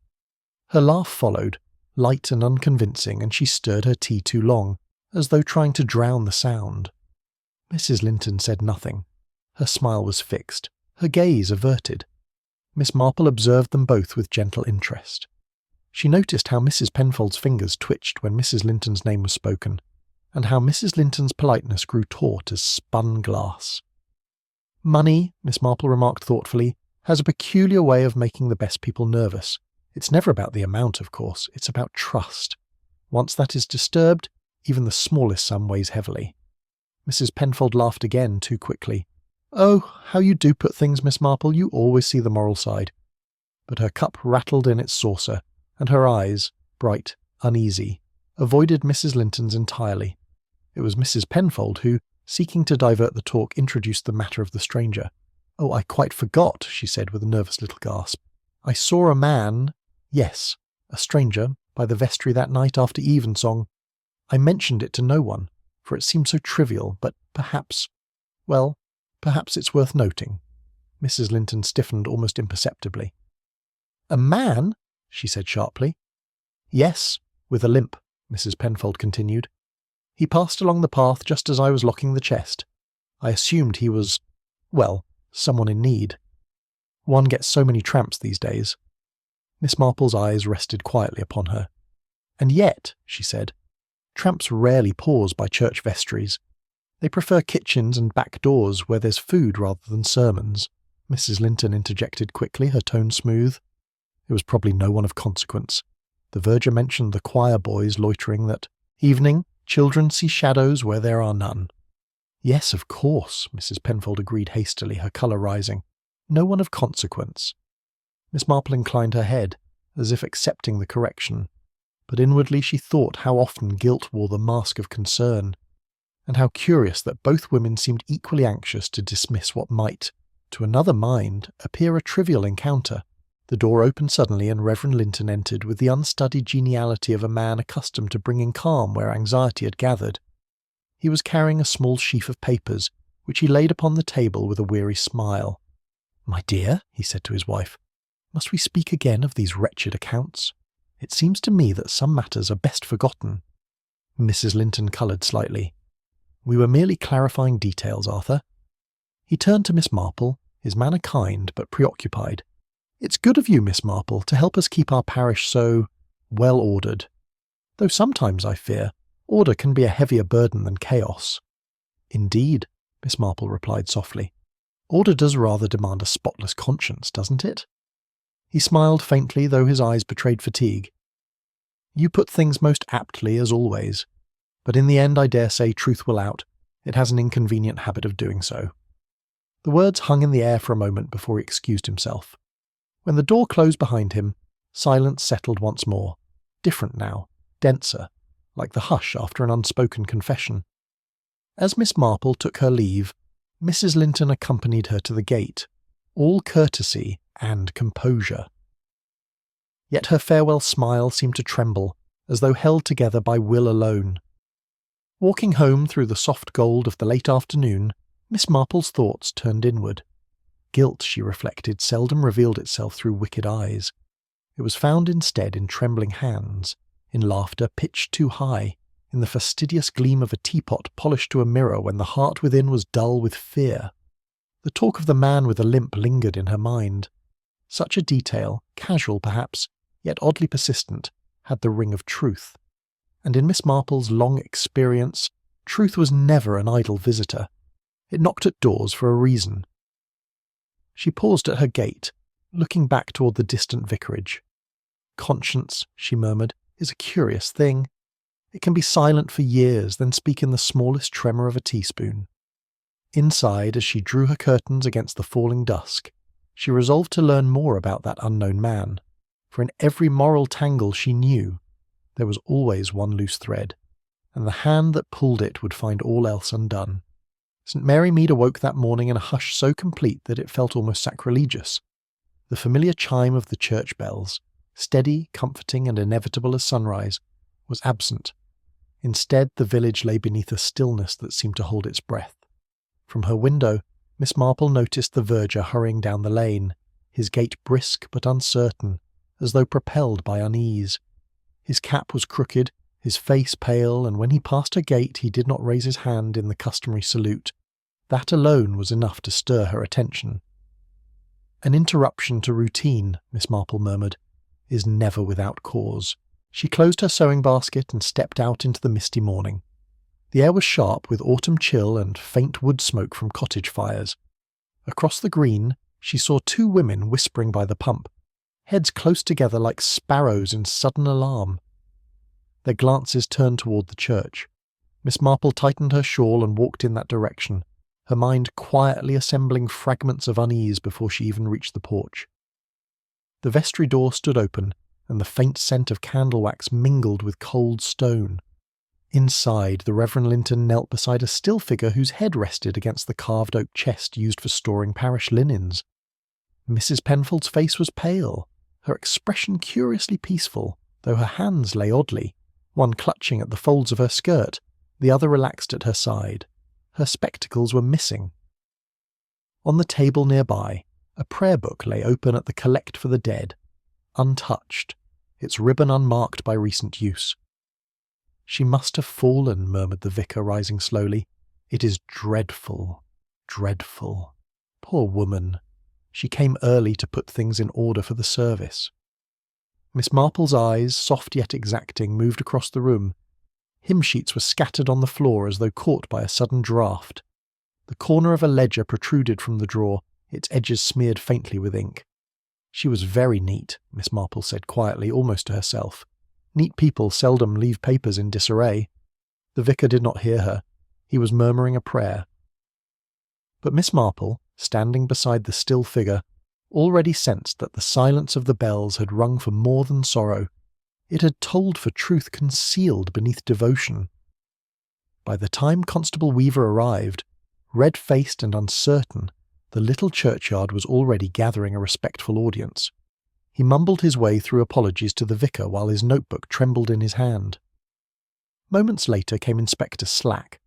Her laugh followed, light and unconvincing, and she stirred her tea too long, as though trying to drown the sound. Mrs. Linton said nothing. Her smile was fixed, her gaze averted. Miss Marple observed them both with gentle interest. She noticed how Mrs. Penfold's fingers twitched when Mrs. Linton's name was spoken, and how Mrs. Linton's politeness grew taut as spun glass. "Money," Miss Marple remarked thoughtfully, "has a peculiar way of making the best people nervous. It's never about the amount, of course, it's about trust. Once that is disturbed, even the smallest sum weighs heavily." Mrs. Penfold laughed again too quickly. "Oh, how you do put things, Miss Marple, you always see the moral side." But her cup rattled in its saucer, and her eyes, bright, uneasy, avoided Mrs. Linton's entirely. It was Mrs. Penfold who, seeking to divert the talk, introduced the matter of the stranger. "Oh, I quite forgot," she said with a nervous little gasp. "I saw a man, yes, a stranger, by the vestry that night after evensong. I mentioned it to no one, for it seemed so trivial, but perhaps it's worth noting." Mrs. Linton stiffened almost imperceptibly. "A man?" she said sharply. "Yes, with a limp," Mrs. Penfold continued. "He passed along the path just as I was locking the chest. I assumed he was, someone in need. One gets so many tramps these days." Miss Marple's eyes rested quietly upon her. "And yet," she said, "tramps rarely pause by church vestries. They prefer kitchens and back doors where there's food rather than sermons." Mrs. Linton interjected quickly, her tone smooth. It was probably no one of consequence. The verger mentioned the choir boys loitering that evening, children see shadows where there are none. "Yes, of course," Mrs. Penfold agreed hastily, her colour rising. "No one of consequence." Miss Marple inclined her head, as if accepting the correction, but inwardly she thought how often guilt wore the mask of concern, and how curious that both women seemed equally anxious to dismiss what might, to another mind, appear a trivial encounter. The door opened suddenly and Reverend Linton entered with the unstudied geniality of a man accustomed to bringing calm where anxiety had gathered. He was carrying a small sheaf of papers, which he laid upon the table with a weary smile. "My dear," he said to his wife, "must we speak again of these wretched accounts? It seems to me that some matters are best forgotten." Mrs. Linton coloured slightly. "We were merely clarifying details, Arthur." He turned to Miss Marple, his manner kind but preoccupied. "It's good of you, Miss Marple, to help us keep our parish so well-ordered. Though sometimes, I fear, order can be a heavier burden than chaos." "Indeed," Miss Marple replied softly. "Order does rather demand a spotless conscience, doesn't it?" He smiled faintly, though his eyes betrayed fatigue. "You put things most aptly, as always. But in the end, I dare say, truth will out. It has an inconvenient habit of doing so." The words hung in the air for a moment before he excused himself. When the door closed behind him, silence settled once more, different now, denser, like the hush after an unspoken confession. As Miss Marple took her leave, Mrs. Linton accompanied her to the gate, all courtesy and composure. Yet her farewell smile seemed to tremble, as though held together by will alone. Walking home through the soft gold of the late afternoon, Miss Marple's thoughts turned inward. Guilt, she reflected, seldom revealed itself through wicked eyes. It was found instead in trembling hands, in laughter pitched too high, in the fastidious gleam of a teapot polished to a mirror when the heart within was dull with fear. The talk of the man with a limp lingered in her mind. Such a detail, casual perhaps, yet oddly persistent, had the ring of truth. And in Miss Marple's long experience, truth was never an idle visitor. It knocked at doors for a reason. She paused at her gate, looking back toward the distant vicarage. Conscience, she murmured, is a curious thing. It can be silent for years, then speak in the smallest tremor of a teaspoon. Inside, as she drew her curtains against the falling dusk, she resolved to learn more about that unknown man, for in every moral tangle she knew, there was always one loose thread, and the hand that pulled it would find all else undone. St. Mary Mead awoke that morning in a hush so complete that it felt almost sacrilegious. The familiar chime of the church bells, steady, comforting, and inevitable as sunrise, was absent. Instead, the village lay beneath a stillness that seemed to hold its breath. From her window, Miss Marple noticed the verger hurrying down the lane, his gait brisk but uncertain, as though propelled by unease. His cap was crooked, his face pale, and when he passed her gate he did not raise his hand in the customary salute. That alone was enough to stir her attention. An interruption to routine, Miss Marple murmured, is never without cause. She closed her sewing basket and stepped out into the misty morning. The air was sharp with autumn chill and faint wood smoke from cottage fires. Across the green, she saw two women whispering by the pump, heads close together like sparrows in sudden alarm. Their glances turned toward the church. Miss Marple tightened her shawl and walked in that direction, her mind quietly assembling fragments of unease before she even reached the porch. The vestry door stood open, and the faint scent of candle wax mingled with cold stone. Inside, the Reverend Linton knelt beside a still figure whose head rested against the carved oak chest used for storing parish linens. Mrs. Penfold's face was pale, her expression curiously peaceful, though her hands lay oddly, one clutching at the folds of her skirt, the other relaxed at her side. Her spectacles were missing. On the table nearby, a prayer book lay open at the Collect for the Dead, untouched, its ribbon unmarked by recent use. "She must have fallen," murmured the vicar, rising slowly. "It is dreadful, dreadful. Poor woman. She came early to put things in order for the service." Miss Marple's eyes, soft yet exacting, moved across the room. Hymn sheets were scattered on the floor as though caught by a sudden draught. The corner of a ledger protruded from the drawer, its edges smeared faintly with ink. She was very neat, Miss Marple said quietly, almost to herself. Neat people seldom leave papers in disarray. The vicar did not hear her. He was murmuring a prayer. But Miss Marple, standing beside the still figure, already sensed that the silence of the bells had rung for more than sorrow. It had told for truth concealed beneath devotion. By the time Constable Weaver arrived, red-faced and uncertain, the little churchyard was already gathering a respectful audience. He mumbled his way through apologies to the vicar while his notebook trembled in his hand. Moments later came Inspector Slack,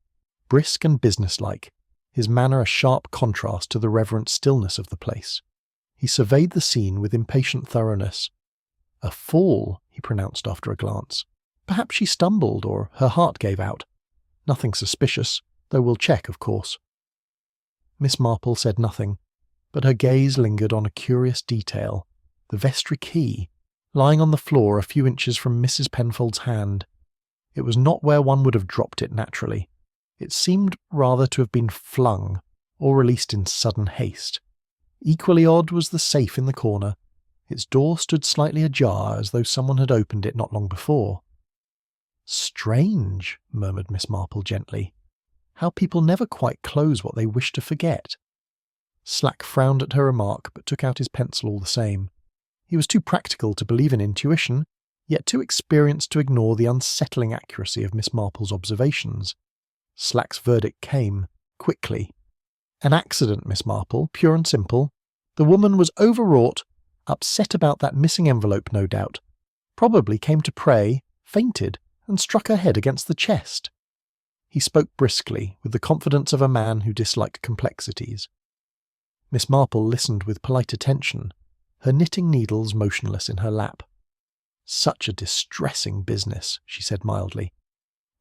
brisk and businesslike, his manner a sharp contrast to the reverent stillness of the place. He surveyed the scene with impatient thoroughness. "A fall," he pronounced after a glance. "Perhaps she stumbled, or her heart gave out. Nothing suspicious, though we'll check, of course." Miss Marple said nothing, but her gaze lingered on a curious detail, the vestry key, lying on the floor a few inches from Mrs. Penfold's hand. It was not where one would have dropped it naturally. It seemed rather to have been flung, or released in sudden haste. Equally odd was the safe in the corner. Its door stood slightly ajar, as though someone had opened it not long before. "Strange," murmured Miss Marple gently. "How people never quite close what they wish to forget." Slack frowned at her remark, but took out his pencil all the same. He was too practical to believe in intuition, yet too experienced to ignore the unsettling accuracy of Miss Marple's observations. Slack's verdict came, quickly. "An accident, Miss Marple, pure and simple. The woman was overwrought, upset about that missing envelope, no doubt. Probably came to pray, fainted, and struck her head against the chest. He spoke briskly, with the confidence of a man who disliked complexities. Miss Marple listened with polite attention, her knitting needles motionless in her lap. "Such a distressing business," she said mildly,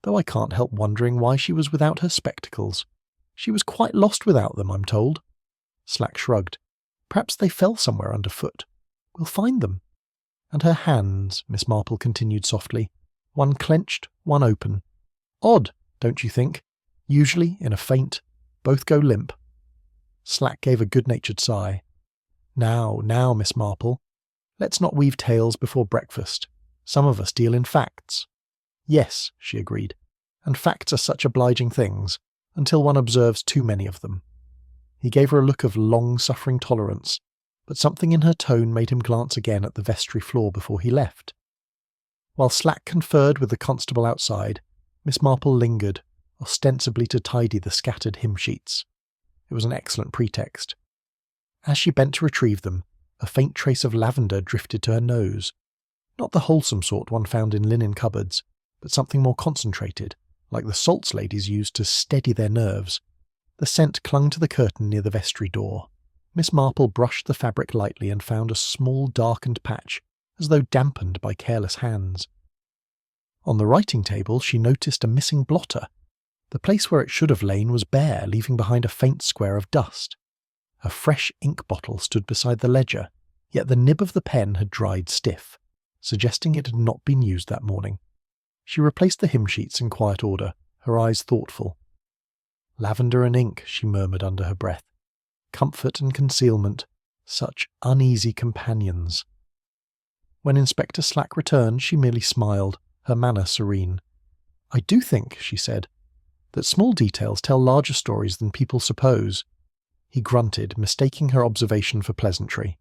though I can't help wondering why she was without her spectacles. She was quite lost without them, I'm told. Slack shrugged. "Perhaps they fell somewhere underfoot. We'll find them." "And her hands," Miss Marple continued softly, "one clenched, one open. Odd, don't you think? Usually, in a faint, both go limp." Slack gave a good-natured sigh. Now, Miss Marple, let's not weave tales before breakfast. Some of us deal in facts." "Yes," she agreed, "and facts are such obliging things, until one observes too many of them." He gave her a look of long-suffering tolerance, but something in her tone made him glance again at the vestry floor before he left. While Slack conferred with the constable outside, Miss Marple lingered, ostensibly to tidy the scattered hymn-sheets. It was an excellent pretext. As she bent to retrieve them, a faint trace of lavender drifted to her nose. Not the wholesome sort one found in linen cupboards, but something more concentrated, like the salts ladies used to steady their nerves. The scent clung to the curtain near the vestry door. Miss Marple brushed the fabric lightly and found a small darkened patch, as though dampened by careless hands. On the writing table she noticed a missing blotter. The place where it should have lain was bare, leaving behind a faint square of dust. A fresh ink bottle stood beside the ledger, yet the nib of the pen had dried stiff, suggesting it had not been used that morning. She replaced the hymn-sheets in quiet order, her eyes thoughtful. "Lavender and ink," she murmured under her breath. "Comfort and concealment, such uneasy companions." When Inspector Slack returned, she merely smiled, her manner serene. "I do think," she said, "that small details tell larger stories than people suppose." He grunted, mistaking her observation for pleasantry.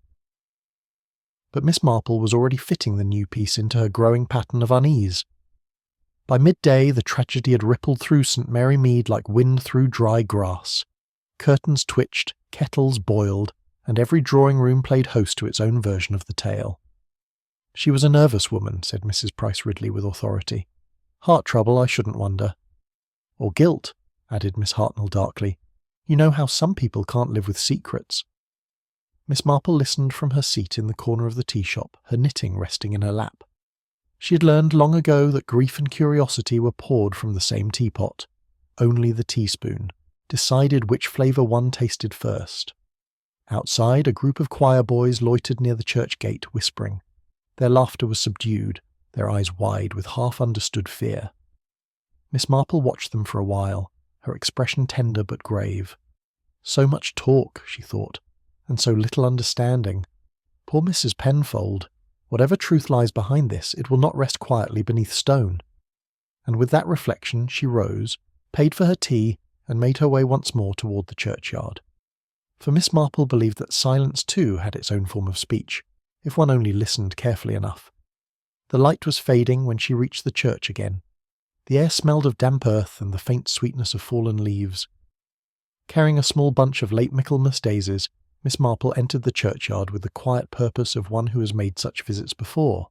But Miss Marple was already fitting the new piece into her growing pattern of unease. By midday the tragedy had rippled through St. Mary Mead like wind through dry grass. Curtains twitched, kettles boiled, and every drawing-room played host to its own version of the tale. "She was a nervous woman," said Mrs. Price Ridley with authority. "Heart trouble, I shouldn't wonder." "Or guilt," added Miss Hartnell darkly. "You know how some people can't live with secrets." Miss Marple listened from her seat in the corner of the tea-shop, her knitting resting in her lap. She had learned long ago that grief and curiosity were poured from the same teapot. Only the teaspoon decided which flavour one tasted first. Outside, a group of choir boys loitered near the church gate, whispering. Their laughter was subdued, their eyes wide with half-understood fear. Miss Marple watched them for a while, her expression tender but grave. So much talk, she thought, and so little understanding. Poor Mrs. Penfold. Whatever truth lies behind this, it will not rest quietly beneath stone. And with that reflection she rose, paid for her tea, and made her way once more toward the churchyard. For Miss Marple believed that silence too had its own form of speech, if one only listened carefully enough. The light was fading when she reached the church again. The air smelled of damp earth and the faint sweetness of fallen leaves. Carrying a small bunch of late Michaelmas daisies, Miss Marple entered the churchyard with the quiet purpose of one who has made such visits before.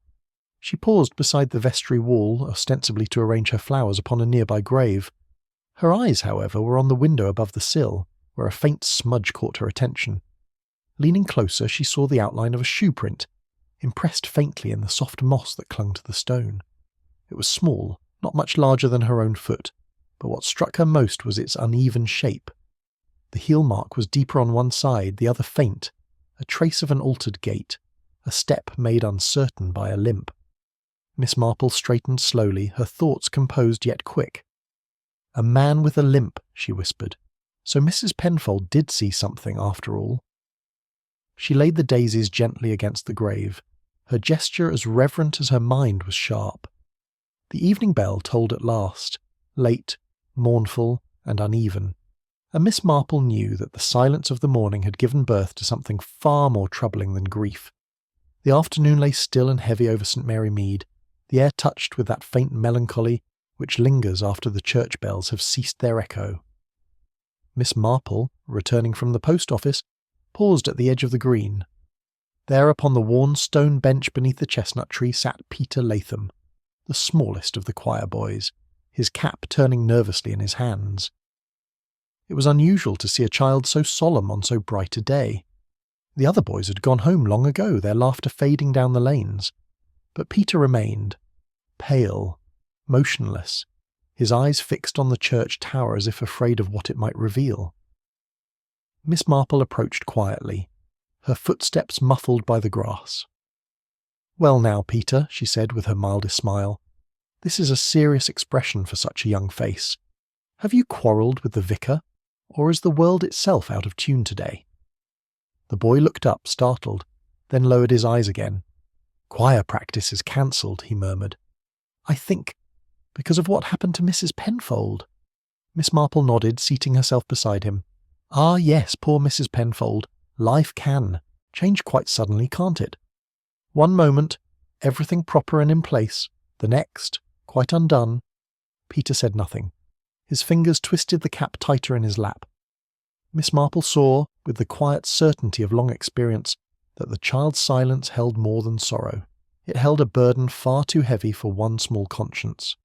She paused beside the vestry wall, ostensibly to arrange her flowers upon a nearby grave. Her eyes, however, were on the window above the sill, where a faint smudge caught her attention. Leaning closer, she saw the outline of a shoe print, impressed faintly in the soft moss that clung to the stone. It was small, not much larger than her own foot, but what struck her most was its uneven shape. The heel mark was deeper on one side, the other faint, a trace of an altered gait, a step made uncertain by a limp. Miss Marple straightened slowly, her thoughts composed yet quick. "A man with a limp," she whispered. So Mrs. Penfold did see something after all. She laid the daisies gently against the grave, her gesture as reverent as her mind was sharp. The evening bell tolled at last, late, mournful, and uneven, and Miss Marple knew that the silence of the morning had given birth to something far more troubling than grief. The afternoon lay still and heavy over St. Mary Mead, the air touched with that faint melancholy which lingers after the church bells have ceased their echo. Miss Marple, returning from the post office, paused at the edge of the green. There upon the worn stone bench beneath the chestnut tree sat Peter Latham, the smallest of the choir boys, his cap turning nervously in his hands. It was unusual to see a child so solemn on so bright a day. The other boys had gone home long ago, their laughter fading down the lanes. But Peter remained, pale, motionless, his eyes fixed on the church tower as if afraid of what it might reveal. Miss Marple approached quietly, her footsteps muffled by the grass. "Well now, Peter," she said with her mildest smile, "this is a serious expression for such a young face. Have you quarrelled with the vicar, or is the world itself out of tune today?" The boy looked up, startled, then lowered his eyes again. "Choir practice is cancelled," he murmured. "I think because of what happened to Mrs. Penfold." Miss Marple nodded, seating herself beside him. "Ah, yes, poor Mrs. Penfold. Life can change quite suddenly, can't it? One moment, everything proper and in place, the next, quite undone." Peter said nothing. His fingers twisted the cap tighter in his lap. Miss Marple saw, with the quiet certainty of long experience, that the child's silence held more than sorrow. It held a burden far too heavy for one small conscience.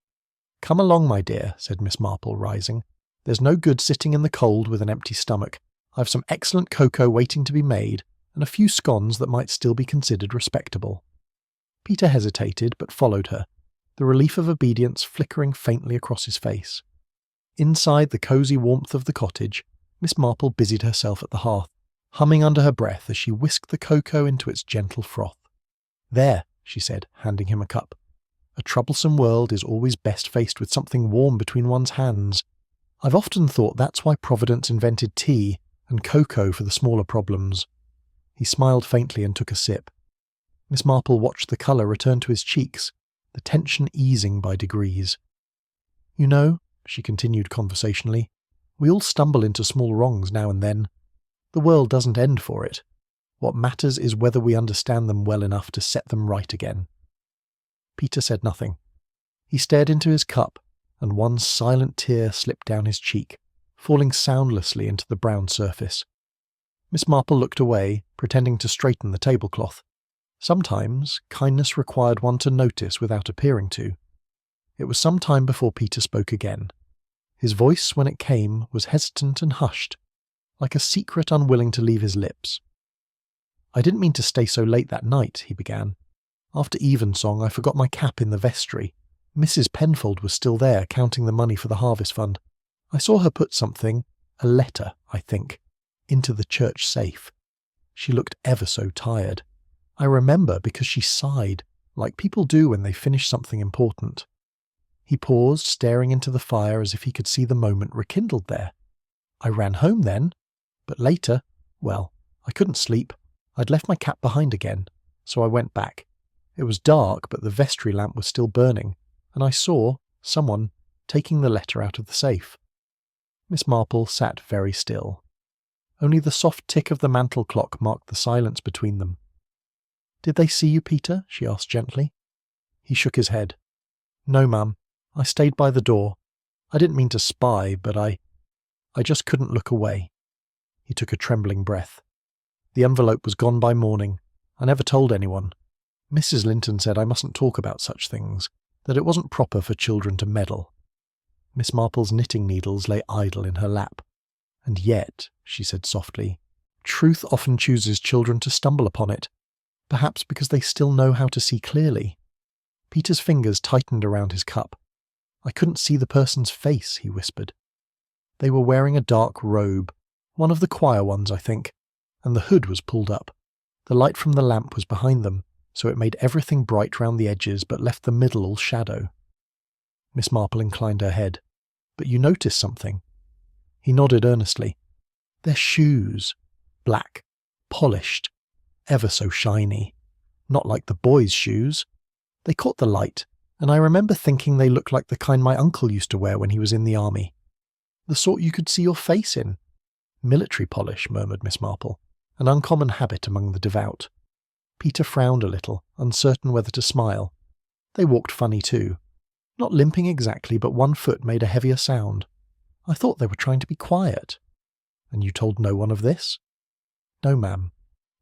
"Come along, my dear," said Miss Marple, rising. "There's no good sitting in the cold with an empty stomach. I've some excellent cocoa waiting to be made, and a few scones that might still be considered respectable." Peter hesitated, but followed her, the relief of obedience flickering faintly across his face. Inside the cosy warmth of the cottage, Miss Marple busied herself at the hearth, humming under her breath as she whisked the cocoa into its gentle froth. "There," she said, handing him a cup. "A troublesome world is always best faced with something warm between one's hands. I've often thought that's why Providence invented tea and cocoa for the smaller problems." He smiled faintly and took a sip. Miss Marple watched the colour return to his cheeks, the tension easing by degrees. "You know," she continued conversationally, "we all stumble into small wrongs now and then. The world doesn't end for it. What matters is whether we understand them well enough to set them right again." Peter said nothing. He stared into his cup, and one silent tear slipped down his cheek, falling soundlessly into the brown surface. Miss Marple looked away, pretending to straighten the tablecloth. Sometimes kindness required one to notice without appearing to. It was some time before Peter spoke again. His voice, when it came, was hesitant and hushed, like a secret unwilling to leave his lips. "I didn't mean to stay so late that night," he began. "After evensong I forgot my cap in the vestry. Mrs. Penfold was still there, counting the money for the harvest fund. I saw her put something, a letter, I think, into the church safe. She looked ever so tired. I remember because she sighed, like people do when they finish something important." He paused, staring into the fire as if he could see the moment rekindled there. "I ran home then, but later, well, I couldn't sleep. I'd left my cap behind again, so I went back. It was dark, but the vestry lamp was still burning, and I saw someone taking the letter out of the safe." Miss Marple sat very still. Only the soft tick of the mantel clock marked the silence between them. "Did they see you, Peter?" she asked gently. He shook his head. "No, Mum. I stayed by the door. I didn't mean to spy, but I just couldn't look away." He took a trembling breath. "The envelope was gone by morning. I never told anyone. Mrs. Linton said I mustn't talk about such things, that it wasn't proper for children to meddle." Miss Marple's knitting needles lay idle in her lap. "And yet," she said softly, "truth often chooses children to stumble upon it, perhaps because they still know how to see clearly." Peter's fingers tightened around his cup. "I couldn't see the person's face," he whispered. "They were wearing a dark robe, one of the choir ones, I think, and the hood was pulled up. The light from the lamp was behind them, so it made everything bright round the edges but left the middle all shadow." Miss Marple inclined her head. "But you noticed something?" He nodded earnestly. "Their shoes. Black. Polished. Ever so shiny. Not like the boys' shoes. They caught the light, and I remember thinking they looked like the kind my uncle used to wear when he was in the army. The sort you could see your face in." "Military polish," murmured Miss Marple, "an uncommon habit among the devout." Peter frowned a little, uncertain whether to smile. They walked funny too. Not limping exactly, but one foot made a heavier sound. "I thought they were trying to be quiet." "And you told no one of this?" "No, ma'am.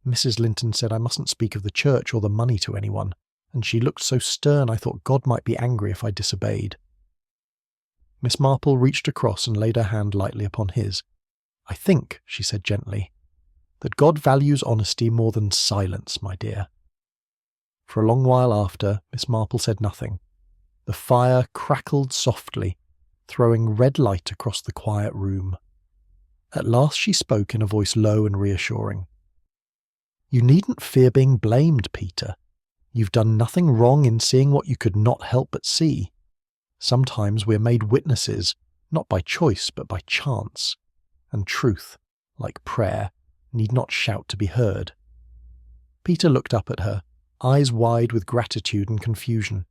Mrs. Linton said I mustn't speak of the church or the money to anyone, and she looked so stern I thought God might be angry if I disobeyed." Miss Marple reached across and laid her hand lightly upon his. "I think," she said gently, "that God values honesty more than silence, my dear." For a long while after, Miss Marple said nothing. The fire crackled softly, throwing red light across the quiet room. At last she spoke in a voice low and reassuring. "You needn't fear being blamed, Peter. You've done nothing wrong in seeing what you could not help but see. Sometimes we're made witnesses, not by choice but by chance, and truth, like prayer, need not shout to be heard." Peter looked up at her, eyes wide with gratitude and confusion.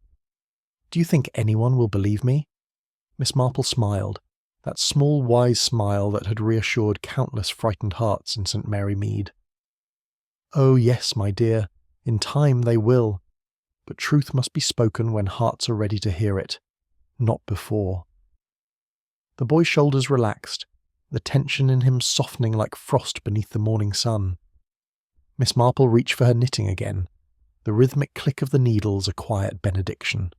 "Do you think anyone will believe me?" Miss Marple smiled, that small wise smile that had reassured countless frightened hearts in St. Mary Mead. "Oh yes, my dear, in time they will, but truth must be spoken when hearts are ready to hear it, not before." The boy's shoulders relaxed, the tension in him softening like frost beneath the morning sun. Miss Marple reached for her knitting again, the rhythmic click of the needles a quiet benediction.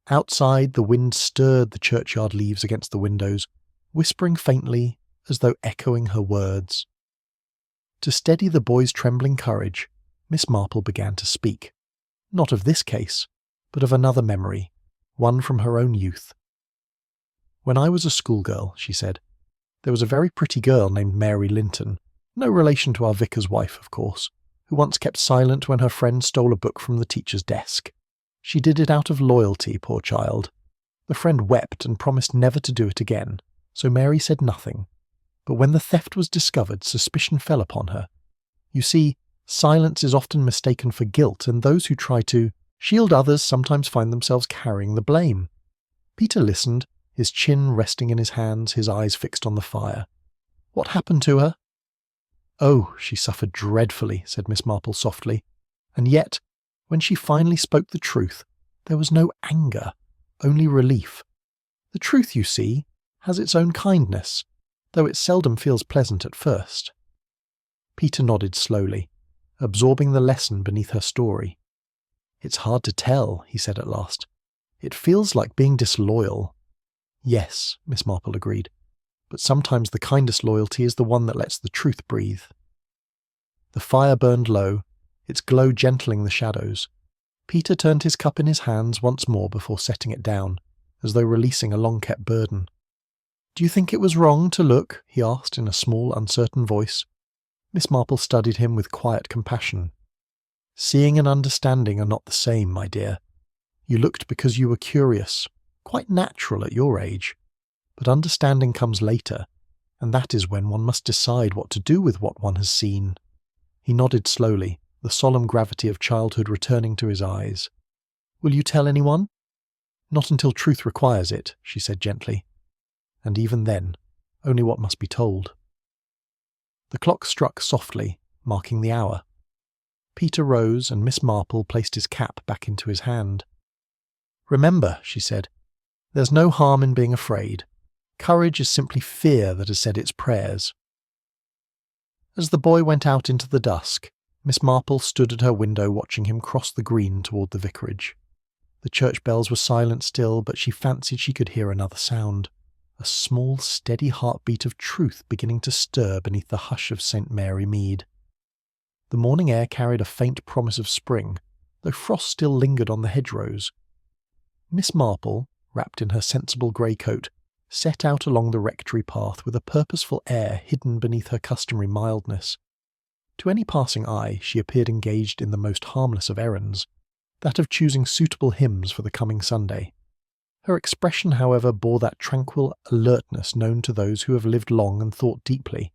Outside, the wind stirred the churchyard leaves against the windows, whispering faintly as though echoing her words. To steady the boy's trembling courage, Miss Marple began to speak, not of this case, but of another memory, one from her own youth. "When I was a schoolgirl," she said, "there was a very pretty girl named Mary Linton, no relation to our vicar's wife, of course, who once kept silent when her friend stole a book from the teacher's desk. She did it out of loyalty, poor child. The friend wept and promised never to do it again, so Mary said nothing. But when the theft was discovered, suspicion fell upon her. You see, silence is often mistaken for guilt, and those who try to shield others sometimes find themselves carrying the blame." Peter listened, his chin resting in his hands, his eyes fixed on the fire. "What happened to her?" "Oh, she suffered dreadfully," said Miss Marple softly, "and yet, when she finally spoke the truth, there was no anger, only relief. The truth, you see, has its own kindness, though it seldom feels pleasant at first." Peter nodded slowly, absorbing the lesson beneath her story. "It's hard to tell," he said at last. "It feels like being disloyal." "Yes," Miss Marple agreed, "but sometimes the kindest loyalty is the one that lets the truth breathe." The fire burned low, its glow gentling the shadows. Peter turned his cup in his hands once more before setting it down, as though releasing a long-kept burden. "Do you think it was wrong to look?" he asked in a small, uncertain voice. Miss Marple studied him with quiet compassion. "Seeing and understanding are not the same, my dear. You looked because you were curious, quite natural at your age. But understanding comes later, and that is when one must decide what to do with what one has seen." He nodded slowly, the solemn gravity of childhood returning to his eyes. "Will you tell anyone?" "Not until truth requires it," she said gently. "And even then, only what must be told." The clock struck softly, marking the hour. Peter rose, and Miss Marple placed his cap back into his hand. "Remember," she said, "there's no harm in being afraid. Courage is simply fear that has said its prayers." As the boy went out into the dusk, Miss Marple stood at her window watching him cross the green toward the vicarage. The church bells were silent still, but she fancied she could hear another sound, a small, steady heartbeat of truth beginning to stir beneath the hush of St. Mary Mead. The morning air carried a faint promise of spring, though frost still lingered on the hedgerows. Miss Marple, wrapped in her sensible grey coat, set out along the rectory path with a purposeful air hidden beneath her customary mildness. To any passing eye she appeared engaged in the most harmless of errands, that of choosing suitable hymns for the coming Sunday. Her expression, however, bore that tranquil alertness known to those who have lived long and thought deeply.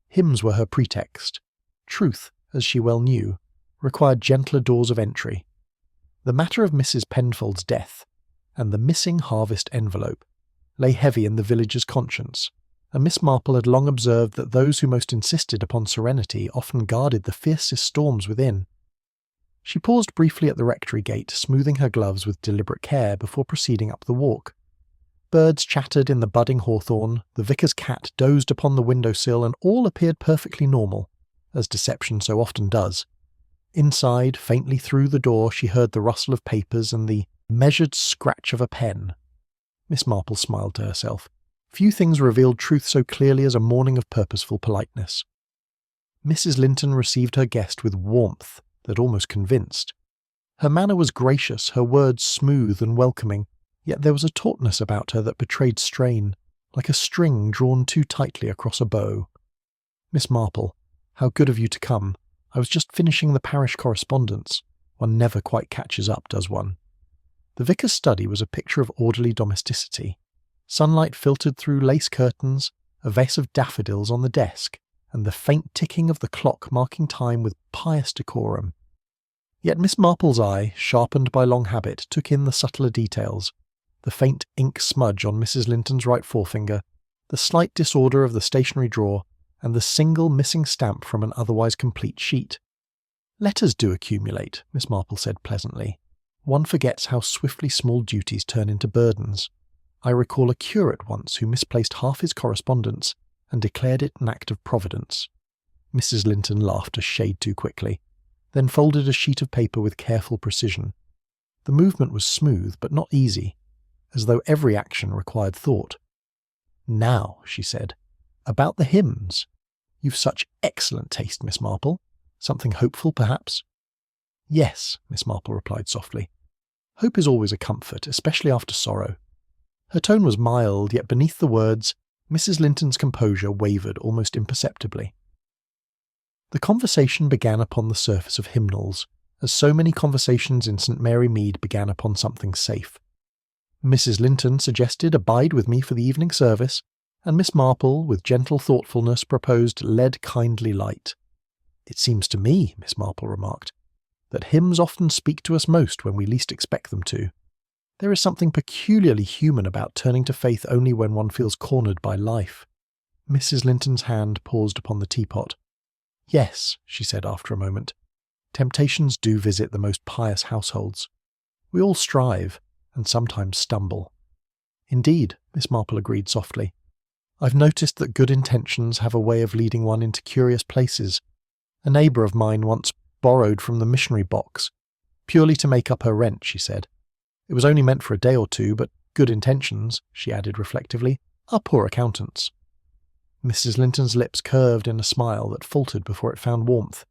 Hymns were her pretext. Truth, as she well knew, required gentler doors of entry. The matter of Mrs. Penfold's death, and the missing harvest envelope, lay heavy in the villagers' conscience, and Miss Marple had long observed that those who most insisted upon serenity often guarded the fiercest storms within. She paused briefly at the rectory gate, smoothing her gloves with deliberate care before proceeding up the walk. Birds chattered in the budding hawthorn, the vicar's cat dozed upon the window-sill, and all appeared perfectly normal, as deception so often does. Inside, faintly through the door, she heard the rustle of papers and the measured scratch of a pen. Miss Marple smiled to herself. Few things revealed truth so clearly as a morning of purposeful politeness. Mrs. Linton received her guest with warmth that almost convinced. Her manner was gracious, her words smooth and welcoming, yet there was a tautness about her that betrayed strain, like a string drawn too tightly across a bow. "Miss Marple, how good of you to come. I was just finishing the parish correspondence. One never quite catches up, does one?" The vicar's study was a picture of orderly domesticity. Sunlight filtered through lace curtains, a vase of daffodils on the desk, and the faint ticking of the clock marking time with pious decorum. Yet Miss Marple's eye, sharpened by long habit, took in the subtler details: the faint ink smudge on Mrs. Linton's right forefinger, the slight disorder of the stationery drawer, and the single missing stamp from an otherwise complete sheet. "Letters do accumulate," Miss Marple said pleasantly. "One forgets how swiftly small duties turn into burdens. I recall a curate once who misplaced half his correspondence and declared it an act of providence." Mrs. Linton laughed a shade too quickly, then folded a sheet of paper with careful precision. The movement was smooth but not easy, as though every action required thought. "Now," she said, "about the hymns. You've such excellent taste, Miss Marple. Something hopeful, perhaps?" "Yes," Miss Marple replied softly. "Hope is always a comfort, especially after sorrow." Her tone was mild, yet beneath the words, Mrs. Linton's composure wavered almost imperceptibly. The conversation began upon the surface of hymnals, as so many conversations in St. Mary Mead began upon something safe. Mrs. Linton suggested a bide with me for the evening service, and Miss Marple, with gentle thoughtfulness, proposed Led Kindly Light. "It seems to me," Miss Marple remarked, "that hymns often speak to us most when we least expect them to. There is something peculiarly human about turning to faith only when one feels cornered by life." Mrs. Linton's hand paused upon the teapot. "Yes," she said after a moment, "temptations do visit the most pious households. We all strive, and sometimes stumble." "Indeed," Miss Marple agreed softly. "I've noticed that good intentions have a way of leading one into curious places. A neighbour of mine once borrowed from the missionary box, purely to make up her rent, she said. It was only meant for a day or two, but good intentions," she added reflectively, "are poor accountants." Mrs. Linton's lips curved in a smile that faltered before it found warmth.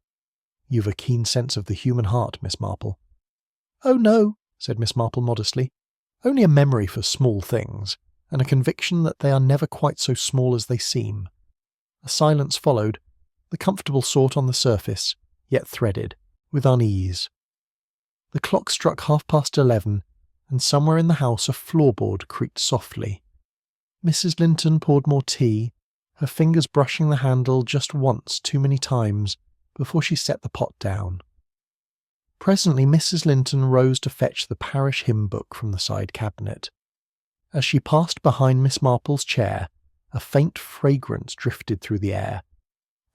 "You've a keen sense of the human heart, Miss Marple." "Oh no," said Miss Marple modestly. "Only a memory for small things, and a conviction that they are never quite so small as they seem." A silence followed, the comfortable sort on the surface, yet threaded, with unease. The clock struck 11:30, and somewhere in the house a floorboard creaked softly. Mrs. Linton poured more tea, her fingers brushing the handle just once too many times before she set the pot down. Presently Mrs. Linton rose to fetch the parish hymn book from the side cabinet. As she passed behind Miss Marple's chair, a faint fragrance drifted through the air,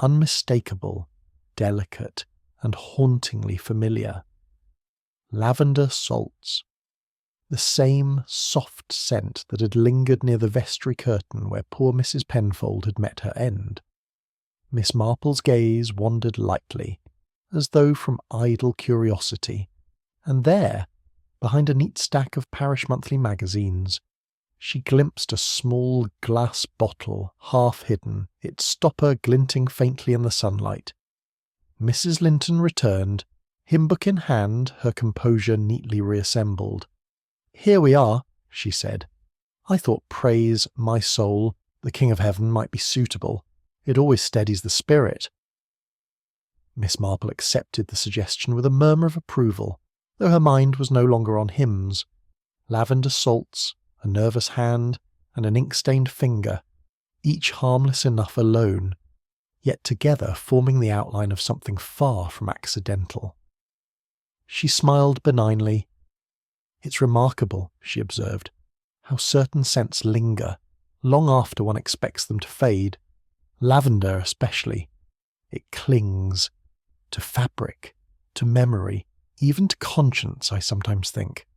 unmistakable, delicate, and hauntingly familiar. Lavender salts. The same soft scent that had lingered near the vestry curtain where poor Mrs. Penfold had met her end. Miss Marple's gaze wandered lightly, as though from idle curiosity, and there, behind a neat stack of parish monthly magazines, she glimpsed a small glass bottle, half hidden, its stopper glinting faintly in the sunlight. Mrs. Linton returned, hymn book in hand, her composure neatly reassembled. "Here we are," she said. "I thought praise, my soul, the King of Heaven might be suitable. It always steadies the spirit." Miss Marple accepted the suggestion with a murmur of approval, though her mind was no longer on hymns. Lavender salts, a nervous hand, and an ink-stained finger, each harmless enough alone, yet together forming the outline of something far from accidental. She smiled benignly. "It's remarkable," she observed, "how certain scents linger, long after one expects them to fade. Lavender especially. It clings. To fabric, to memory, even to conscience, I sometimes think."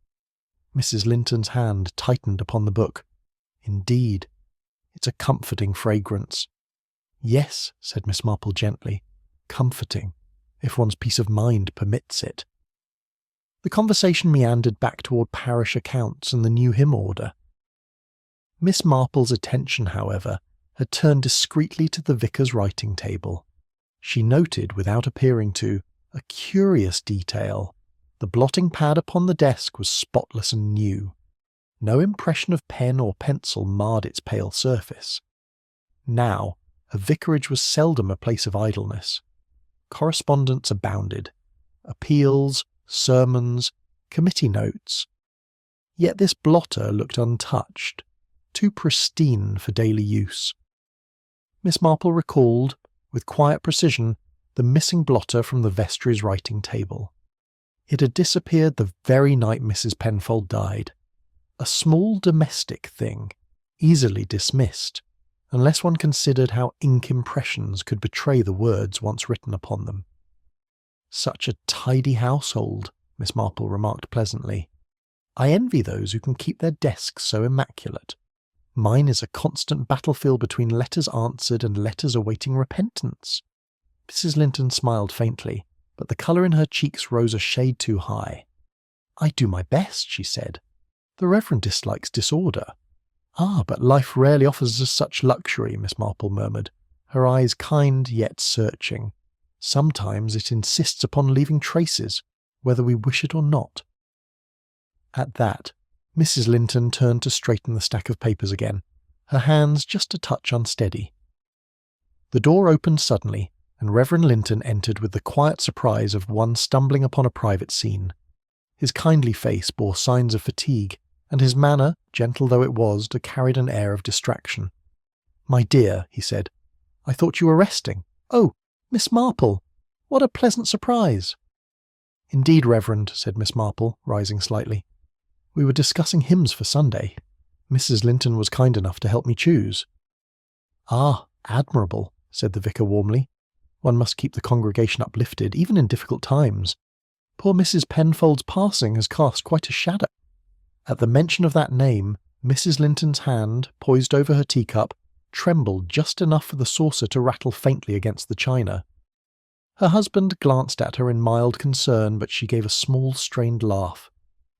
Mrs. Linton's hand tightened upon the book. "Indeed, it's a comforting fragrance." "Yes," said Miss Marple gently, comforting, if one's peace of mind permits it. The conversation meandered back toward parish accounts and the new hymn order. Miss Marple's attention, however, had turned discreetly to the vicar's writing table. She noted, without appearing to, a curious detail. The blotting pad upon the desk was spotless and new. No impression of pen or pencil marred its pale surface. Now, a vicarage was seldom a place of idleness. Correspondence abounded. Appeals, sermons, committee notes. Yet this blotter looked untouched, too pristine for daily use. Miss Marple recalled, with quiet precision, the missing blotter from the vestry's writing table. It had disappeared the very night Mrs. Penfold died. A small domestic thing, easily dismissed, unless one considered how ink impressions could betray the words once written upon them. Such a tidy household, Miss Marple remarked pleasantly. I envy those who can keep their desks so immaculate. Mine is a constant battlefield between letters answered and letters awaiting repentance. Mrs. Linton smiled faintly, but the colour in her cheeks rose a shade too high. I do my best, she said. The Reverend dislikes disorder. Ah, but life rarely offers us such luxury, Miss Marple murmured, her eyes kind yet searching. Sometimes it insists upon leaving traces, whether we wish it or not. At that, Mrs. Linton turned to straighten the stack of papers again, her hands just a touch unsteady. The door opened suddenly, and Reverend Linton entered with the quiet surprise of one stumbling upon a private scene. His kindly face bore signs of fatigue, and his manner, gentle though it was, carried an air of distraction. "My dear," he said, "I thought you were resting. Oh, Miss Marple! What a pleasant surprise!" "Indeed, Reverend," said Miss Marple, rising slightly. "We were discussing hymns for Sunday. Mrs. Linton was kind enough to help me choose." "Ah, admirable," said the vicar warmly. "One must keep the congregation uplifted, even in difficult times. Poor Mrs. Penfold's passing has cast quite a shadow." At the mention of that name, Mrs. Linton's hand, poised over her teacup, trembled just enough for the saucer to rattle faintly against the china. Her husband glanced at her in mild concern, but she gave a small, strained laugh.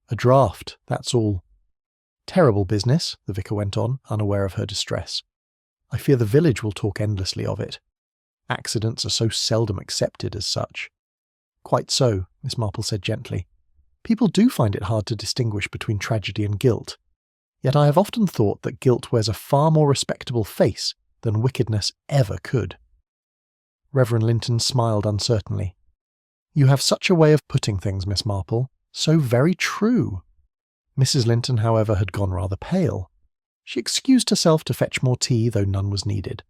"A draught, that's all." "Terrible business," the vicar went on, unaware of her distress. "I fear the village will talk endlessly of it. Accidents are so seldom accepted as such." "Quite so," Miss Marple said gently. "People do find it hard to distinguish between tragedy and guilt. Yet I have often thought that guilt wears a far more respectable face than wickedness ever could." Reverend Linton smiled uncertainly. "You have such a way of putting things, Miss Marple. So very true." Mrs. Linton, however, had gone rather pale. She excused herself to fetch more tea, though none was needed.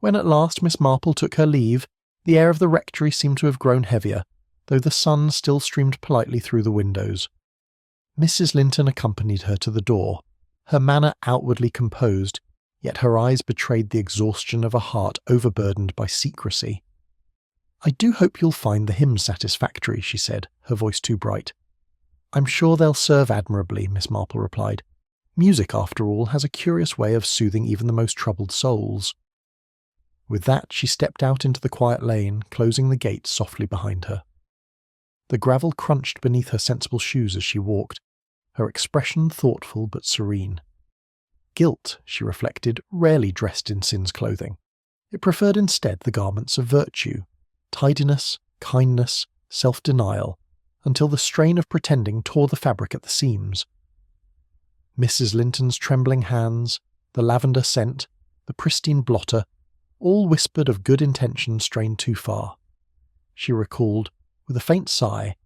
When at last Miss Marple took her leave, the air of the rectory seemed to have grown heavier, though the sun still streamed politely through the windows. Mrs. Linton accompanied her to the door, her manner outwardly composed, yet her eyes betrayed the exhaustion of a heart overburdened by secrecy. "I do hope you'll find the hymns satisfactory," she said, her voice too bright. "I'm sure they'll serve admirably," Miss Marple replied. "Music, after all, has a curious way of soothing even the most troubled souls." With that she stepped out into the quiet lane, closing the gate softly behind her. The gravel crunched beneath her sensible shoes as she walked, her expression thoughtful but serene. Guilt, she reflected, rarely dressed in sin's clothing. It preferred instead the garments of virtue, tidiness, kindness, self-denial, until the strain of pretending tore the fabric at the seams. Mrs. Linton's trembling hands, the lavender scent, the pristine blotter, all whispered of good intention strained too far. She recalled, with a faint sigh,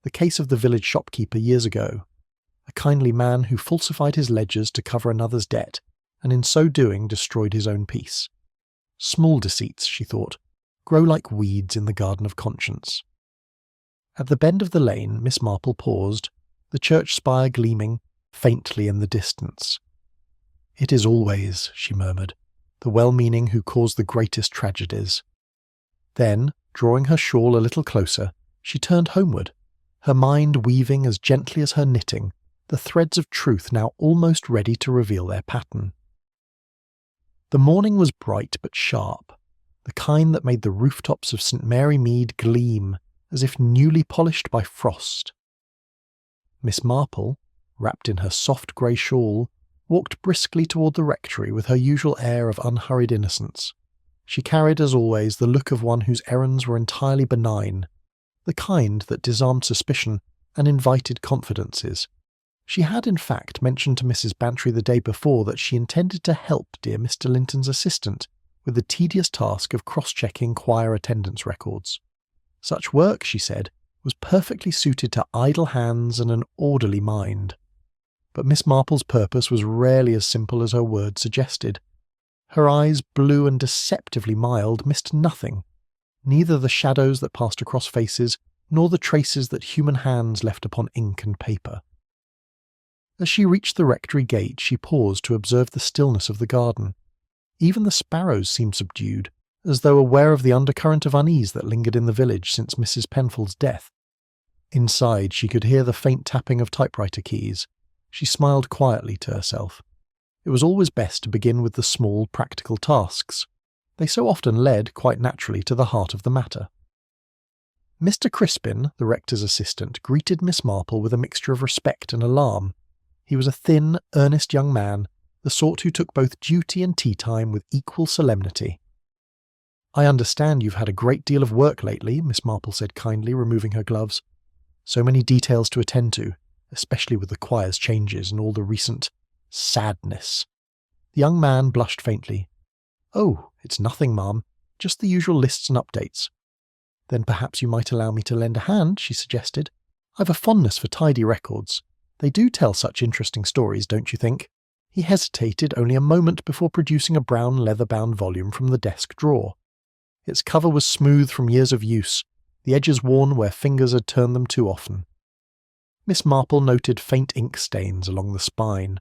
the case of the village shopkeeper years ago, a kindly man who falsified his ledgers to cover another's debt, and in so doing destroyed his own peace. Small deceits, she thought, grow like weeds in the garden of conscience. At the bend of the lane, Miss Marple paused, the church spire gleaming faintly in the distance. "It is always," she murmured, "the well-meaning who cause the greatest tragedies." Then, drawing her shawl a little closer, she turned homeward, her mind weaving as gently as her knitting, the threads of truth now almost ready to reveal their pattern. The morning was bright but sharp. the kind that made the rooftops of St. Mary Mead gleam as if newly polished by frost. Miss Marple, wrapped in her soft grey shawl, walked briskly toward the rectory with her usual air of unhurried innocence. She carried, as always, the look of one whose errands were entirely benign, the kind that disarmed suspicion and invited confidences. She had, in fact, mentioned to Mrs. Bantry the day before that she intended to help dear Mr. Linton's assistant with the tedious task of cross-checking choir attendance records. Such work, she said, was perfectly suited to idle hands and an orderly mind. But Miss Marple's purpose was rarely as simple as her words suggested. Her eyes, blue and deceptively mild, missed nothing, neither the shadows that passed across faces nor the traces that human hands left upon ink and paper. As she reached the rectory gate, she paused to observe the stillness of the garden. Even the sparrows seemed subdued, as though aware of the undercurrent of unease that lingered in the village since Mrs. Penfold's death. Inside, she could hear the faint tapping of typewriter keys. She smiled quietly to herself. It was always best to begin with the small, practical tasks. They so often led, quite naturally, to the heart of the matter. Mr. Crispin, the rector's assistant, greeted Miss Marple with a mixture of respect and alarm. He was a thin, earnest young man, the sort who took both duty and tea time with equal solemnity. "I understand you've had a great deal of work lately," Miss Marple said kindly, removing her gloves. "So many details to attend to, especially with the choir's changes and all the recent sadness." The young man blushed faintly. "Oh, it's nothing, ma'am. Just the usual lists and updates." "Then perhaps you might allow me to lend a hand," she suggested. "I've a fondness for tidy records. They do tell such interesting stories, don't you think?" He hesitated only a moment before producing a brown leather-bound volume from the desk drawer. Its cover was smooth from years of use, the edges worn where fingers had turned them too often. Miss Marple noted faint ink stains along the spine,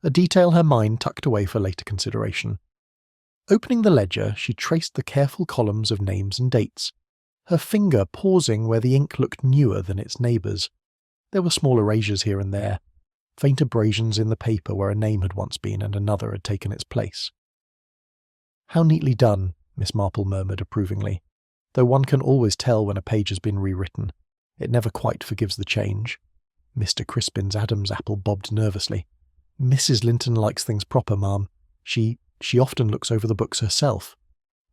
a detail her mind tucked away for later consideration. Opening the ledger, she traced the careful columns of names and dates, her finger pausing where the ink looked newer than its neighbours. There were small erasures here and there, faint abrasions in the paper where a name had once been and another had taken its place. "How neatly done," Miss Marple murmured approvingly, though one can always tell when a page has been rewritten. It never quite forgives the change. Mr. Crispin's Adam's apple bobbed nervously. "Mrs. Linton likes things proper, ma'am. She often looks over the books herself."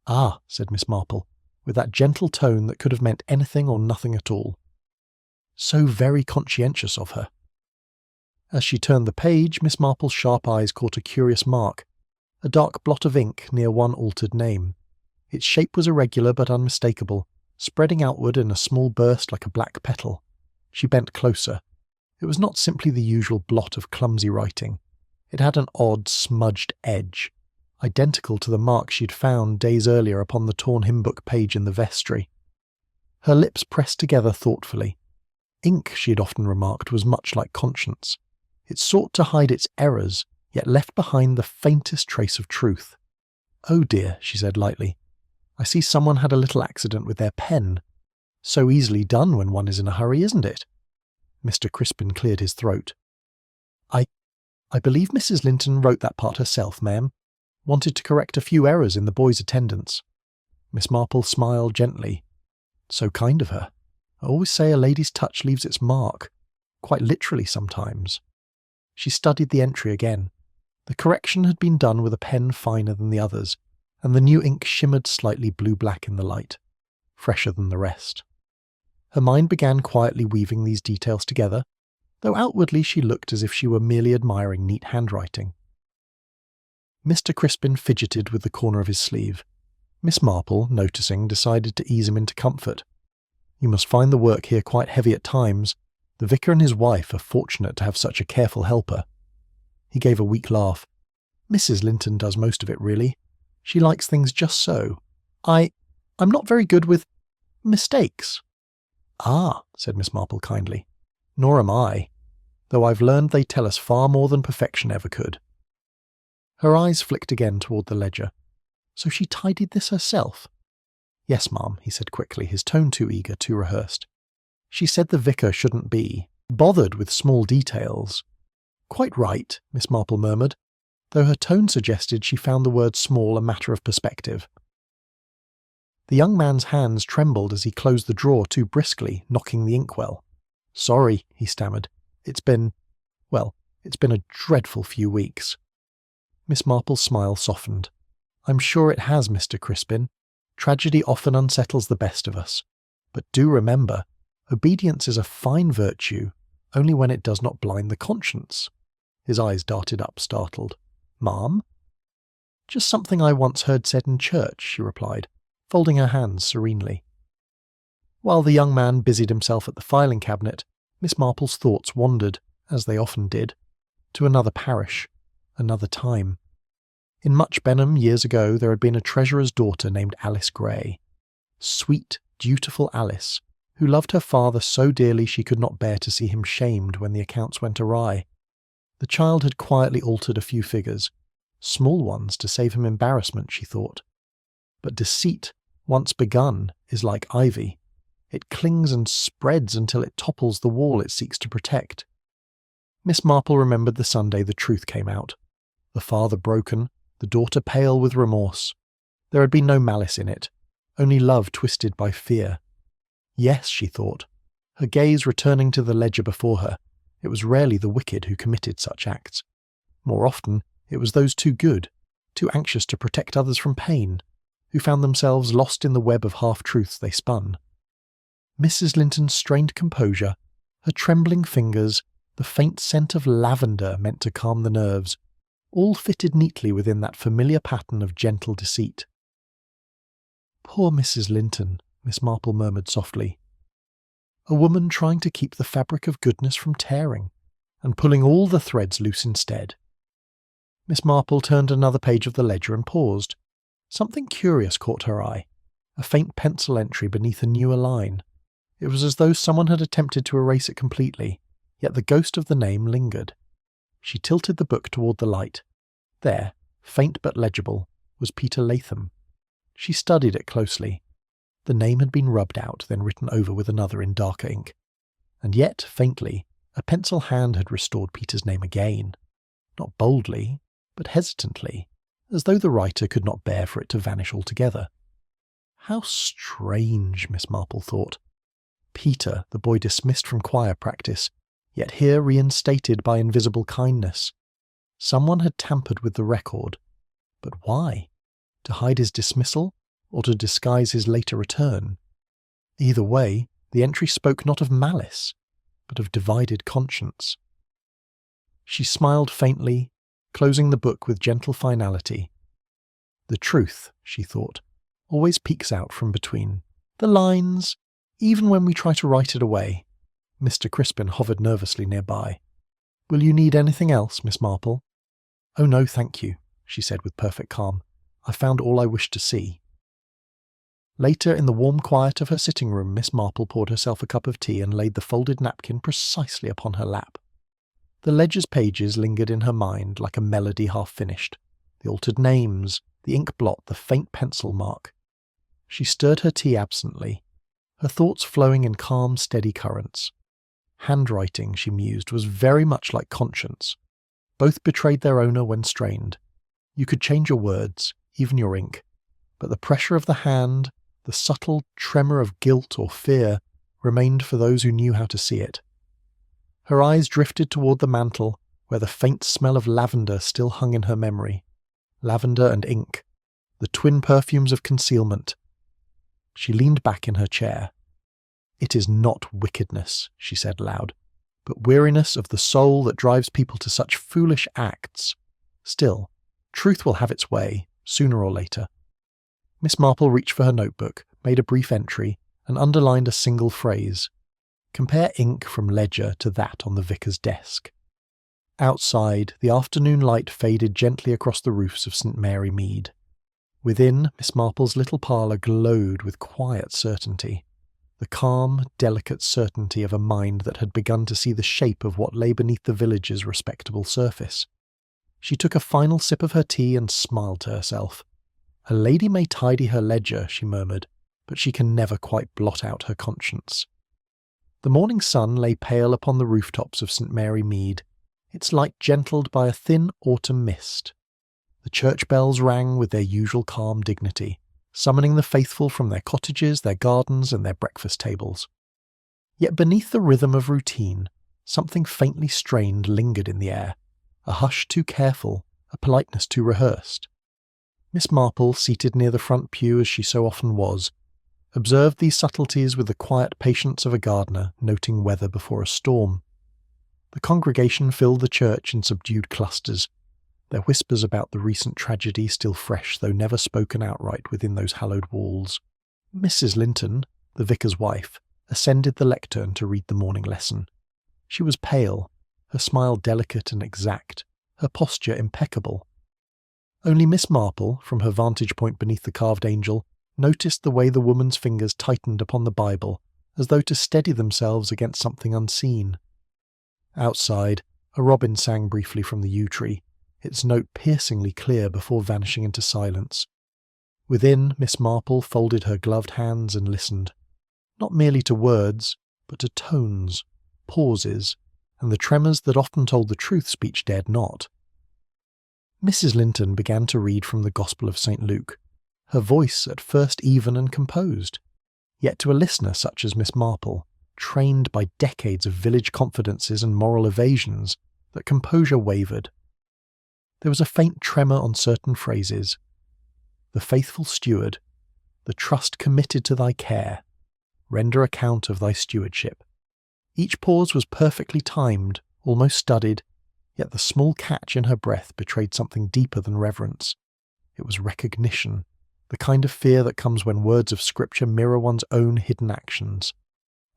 "Ah," said Miss Marple, with that gentle tone that could have meant anything or nothing at all. "So very conscientious of her." As she turned the page, Miss Marple's sharp eyes caught a curious mark, a dark blot of ink near one altered name. Its shape was irregular but unmistakable, spreading outward in a small burst like a black petal. She bent closer. It was not simply the usual blot of clumsy writing. It had an odd, smudged edge, identical to the mark she'd found days earlier upon the torn hymn-book page in the vestry. Her lips pressed together thoughtfully. Ink, she had often remarked, was much like conscience. It sought to hide its errors, yet left behind the faintest trace of truth. "Oh dear," she said lightly. "I see someone had a little accident with their pen. So easily done when one is in a hurry, isn't it?" Mr. Crispin cleared his throat. I believe Mrs. Linton wrote that part herself, ma'am. Wanted to correct a few errors in the boys' attendance." Miss Marple smiled gently. "So kind of her. I always say a lady's touch leaves its mark, quite literally sometimes." She studied the entry again. The correction had been done with a pen finer than the others, and the new ink shimmered slightly blue-black in the light, fresher than the rest. Her mind began quietly weaving these details together, though outwardly she looked as if she were merely admiring neat handwriting. Mr. Crispin fidgeted with the corner of his sleeve. Miss Marple, noticing, decided to ease him into comfort. "You must find the work here quite heavy at times. The vicar and his wife are fortunate to have such a careful helper." He gave a weak laugh. "Mrs. Linton does most of it, really. She likes things just so. I'm not very good with mistakes." "Ah," said Miss Marple kindly. "Nor am I, though I've learned they tell us far more than perfection ever could." Her eyes flicked again toward the ledger. "So she tidied this herself?" "Yes, ma'am," he said quickly, his tone too eager, too rehearsed. "She said the vicar shouldn't be bothered with small details." "Quite right," Miss Marple murmured, though her tone suggested she found the word small a matter of perspective. The young man's hands trembled as he closed the drawer too briskly, knocking the inkwell. "Sorry," he stammered. It's been a dreadful few weeks." Miss Marple's smile softened. "I'm sure it has, Mr. Crispin. Tragedy often unsettles the best of us. But do remember, obedience is a fine virtue, only when it does not blind the conscience." His eyes darted up, startled. "Ma'am?" "Just something I once heard said in church," she replied, folding her hands serenely. While the young man busied himself at the filing cabinet, Miss Marple's thoughts wandered, as they often did, to another parish, another time. In Much Benham, years ago, there had been a treasurer's daughter named Alice Gray. Sweet, dutiful Alice, who loved her father so dearly she could not bear to see him shamed when the accounts went awry. The child had quietly altered a few figures, small ones to save him embarrassment, she thought. But deceit, once begun, is like ivy. It clings and spreads until it topples the wall it seeks to protect. Miss Marple remembered the Sunday the truth came out. The father broken, the daughter pale with remorse. There had been no malice in it, only love twisted by fear. Yes, she thought, her gaze returning to the ledger before her, it was rarely the wicked who committed such acts. More often, it was those too good, too anxious to protect others from pain, who found themselves lost in the web of half-truths they spun. Mrs. Linton's strained composure, her trembling fingers, the faint scent of lavender meant to calm the nerves, all fitted neatly within that familiar pattern of gentle deceit. "Poor Mrs. Linton," Miss Marple murmured softly. "A woman trying to keep the fabric of goodness from tearing, and pulling all the threads loose instead." Miss Marple turned another page of the ledger and paused. Something curious caught her eye, a faint pencil entry beneath a newer line. It was as though someone had attempted to erase it completely, yet the ghost of the name lingered. She tilted the book toward the light. There, faint but legible, was Peter Latham. She studied it closely. The name had been rubbed out, then written over with another in darker ink. And yet, faintly, a pencil hand had restored Peter's name again. Not boldly, but hesitantly, as though the writer could not bear for it to vanish altogether. How strange, Miss Marple thought. Peter, the boy dismissed from choir practice, yet here reinstated by invisible kindness. Someone had tampered with the record. But why? To hide his dismissal, or to disguise his later return? Either way, the entry spoke not of malice, but of divided conscience. She smiled faintly, closing the book with gentle finality. The truth, she thought, always peeks out from between the lines, even when we try to write it away. Mr. Crispin hovered nervously nearby. "Will you need anything else, Miss Marple?" "Oh no, thank you," she said with perfect calm. "I found all I wished to see." Later, in the warm quiet of her sitting room, Miss Marple poured herself a cup of tea and laid the folded napkin precisely upon her lap. The ledger's pages lingered in her mind like a melody half-finished. The altered names, the ink blot, the faint pencil mark. She stirred her tea absently, her thoughts flowing in calm, steady currents. Handwriting, she mused, was very much like conscience. Both betrayed their owner when strained. You could change your words, even your ink, but the pressure of the hand, the subtle tremor of guilt or fear, remained for those who knew how to see it. Her eyes drifted toward the mantel, where the faint smell of lavender still hung in her memory. Lavender and ink, the twin perfumes of concealment. She leaned back in her chair. "It is not wickedness," she said loud, "but weariness of the soul that drives people to such foolish acts. Still, truth will have its way, sooner or later." Miss Marple reached for her notebook, made a brief entry, and underlined a single phrase. Compare ink from ledger to that on the vicar's desk. Outside, the afternoon light faded gently across the roofs of St. Mary Mead. Within, Miss Marple's little parlour glowed with quiet certainty, the calm, delicate certainty of a mind that had begun to see the shape of what lay beneath the village's respectable surface. She took a final sip of her tea and smiled to herself. "A lady may tidy her ledger," she murmured, "but she can never quite blot out her conscience." The morning sun lay pale upon the rooftops of St. Mary Mead, its light gentled by a thin autumn mist. The church bells rang with their usual calm dignity, summoning the faithful from their cottages, their gardens, and their breakfast tables. Yet beneath the rhythm of routine, something faintly strained lingered in the air, a hush too careful, a politeness too rehearsed. Miss Marple, seated near the front pew as she so often was, observed these subtleties with the quiet patience of a gardener noting weather before a storm. The congregation filled the church in subdued clusters, their whispers about the recent tragedy still fresh though never spoken outright within those hallowed walls. Mrs. Linton, the vicar's wife, ascended the lectern to read the morning lesson. She was pale, her smile delicate and exact, her posture impeccable. Only Miss Marple, from her vantage point beneath the carved angel, noticed the way the woman's fingers tightened upon the Bible, as though to steady themselves against something unseen. Outside, a robin sang briefly from the yew tree, its note piercingly clear before vanishing into silence. Within, Miss Marple folded her gloved hands and listened, not merely to words, but to tones, pauses, and the tremors that often told the truth speech dared not. Mrs. Linton began to read from the Gospel of St. Luke, her voice at first even and composed, yet to a listener such as Miss Marple, trained by decades of village confidences and moral evasions, that composure wavered. There was a faint tremor on certain phrases. The faithful steward, the trust committed to thy care, render account of thy stewardship. Each pause was perfectly timed, almost studied, yet the small catch in her breath betrayed something deeper than reverence. It was recognition, the kind of fear that comes when words of Scripture mirror one's own hidden actions.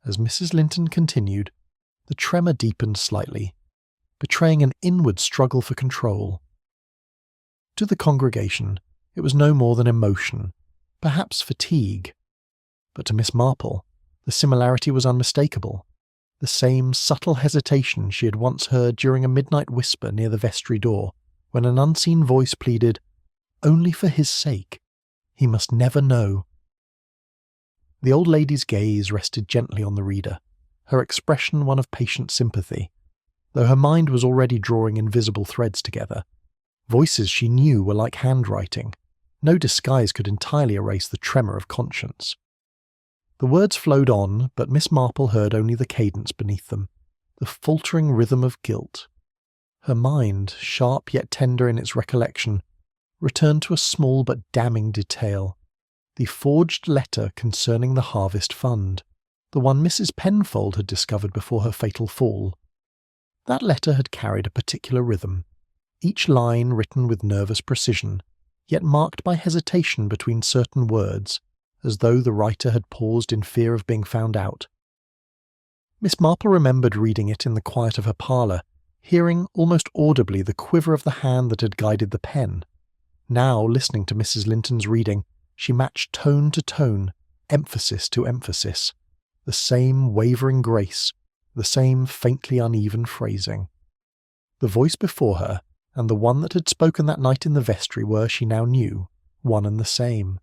As Mrs. Linton continued, the tremor deepened slightly, betraying an inward struggle for control. To the congregation, it was no more than emotion, perhaps fatigue. But to Miss Marple, the similarity was unmistakable. The same subtle hesitation she had once heard during a midnight whisper near the vestry door, when an unseen voice pleaded, "Only for his sake. He must never know." The old lady's gaze rested gently on the reader, her expression one of patient sympathy, though her mind was already drawing invisible threads together. Voices she knew were like handwriting. No disguise could entirely erase the tremor of conscience. The words flowed on, but Miss Marple heard only the cadence beneath them, the faltering rhythm of guilt. Her mind, sharp yet tender in its recollection, returned to a small but damning detail. The forged letter concerning the Harvest Fund, the one Mrs. Penfold had discovered before her fatal fall. That letter had carried a particular rhythm, each line written with nervous precision, yet marked by hesitation between certain words, as though the writer had paused in fear of being found out. Miss Marple remembered reading it in the quiet of her parlour, hearing almost audibly the quiver of the hand that had guided the pen. Now, listening to Mrs. Linton's reading, she matched tone to tone, emphasis to emphasis, the same wavering grace, the same faintly uneven phrasing. The voice before her, and the one that had spoken that night in the vestry were, she now knew, one and the same.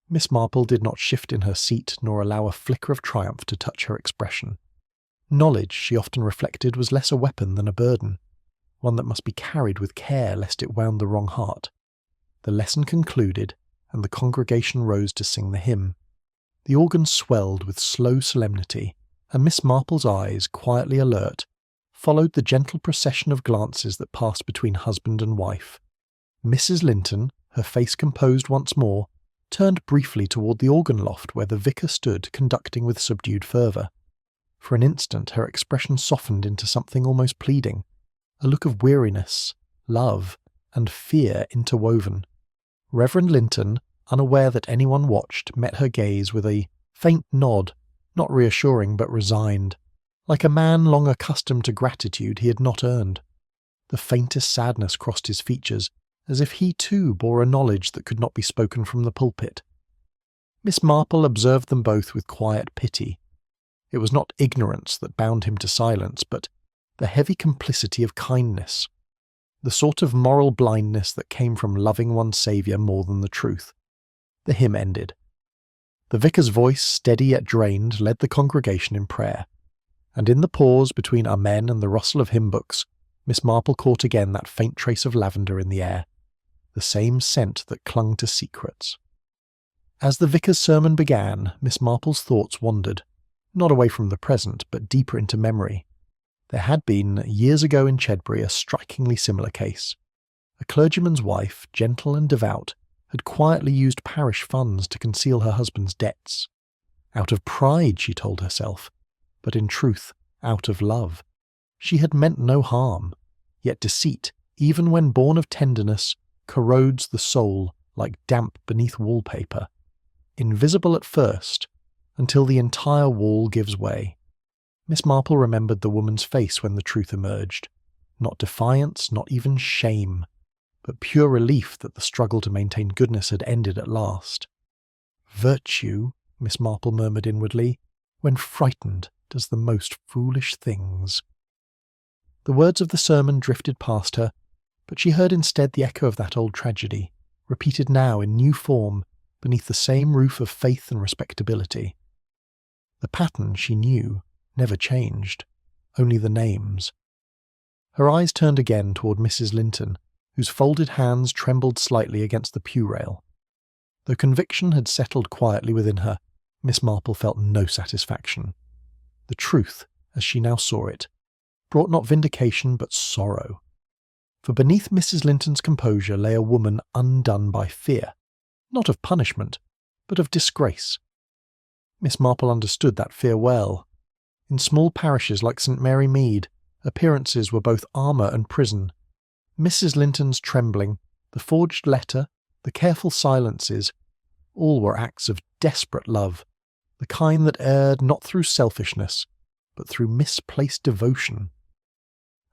Miss Marple did not shift in her seat nor allow a flicker of triumph to touch her expression. Knowledge, she often reflected, was less a weapon than a burden, one that must be carried with care lest it wound the wrong heart. The lesson concluded, and the congregation rose to sing the hymn. The organ swelled with slow solemnity, and Miss Marple's eyes, quietly alert, followed the gentle procession of glances that passed between husband and wife. Mrs. Linton, her face composed once more, turned briefly toward the organ loft where the vicar stood conducting with subdued fervour. For an instant her expression softened into something almost pleading, a look of weariness, love, and fear interwoven. Reverend Linton, unaware that anyone watched, met her gaze with a faint nod, not reassuring but resigned, like a man long accustomed to gratitude he had not earned. The faintest sadness crossed his features, as if he too bore a knowledge that could not be spoken from the pulpit. Miss Marple observed them both with quiet pity. It was not ignorance that bound him to silence, but the heavy complicity of kindness, the sort of moral blindness that came from loving one's Saviour more than the truth. The hymn ended. The vicar's voice, steady yet drained, led the congregation in prayer, and in the pause between Amen and the rustle of hymn books, Miss Marple caught again that faint trace of lavender in the air, the same scent that clung to secrets. As the vicar's sermon began, Miss Marple's thoughts wandered, not away from the present, but deeper into memory. There had been, years ago in Chedbury, a strikingly similar case. A clergyman's wife, gentle and devout, had quietly used parish funds to conceal her husband's debts. Out of pride, she told herself, but in truth, out of love. She had meant no harm, yet deceit, even when born of tenderness, corrodes the soul like damp beneath wallpaper, invisible at first, until the entire wall gives way. Miss Marple remembered the woman's face when the truth emerged. Not defiance, not even shame, but pure relief that the struggle to maintain goodness had ended at last. Virtue, Miss Marple murmured inwardly, when frightened does the most foolish things. The words of the sermon drifted past her, but she heard instead the echo of that old tragedy, repeated now in new form, beneath the same roof of faith and respectability. The pattern, she knew, never changed, only the names. Her eyes turned again toward Mrs. Linton, whose folded hands trembled slightly against the pew rail. Though conviction had settled quietly within her, Miss Marple felt no satisfaction. The truth, as she now saw it, brought not vindication but sorrow. For beneath Mrs. Linton's composure lay a woman undone by fear, not of punishment, but of disgrace. Miss Marple understood that fear well. In small parishes like St. Mary Mead, appearances were both armour and prison. Mrs. Linton's trembling, the forged letter, the careful silences, all were acts of desperate love, the kind that erred not through selfishness, but through misplaced devotion.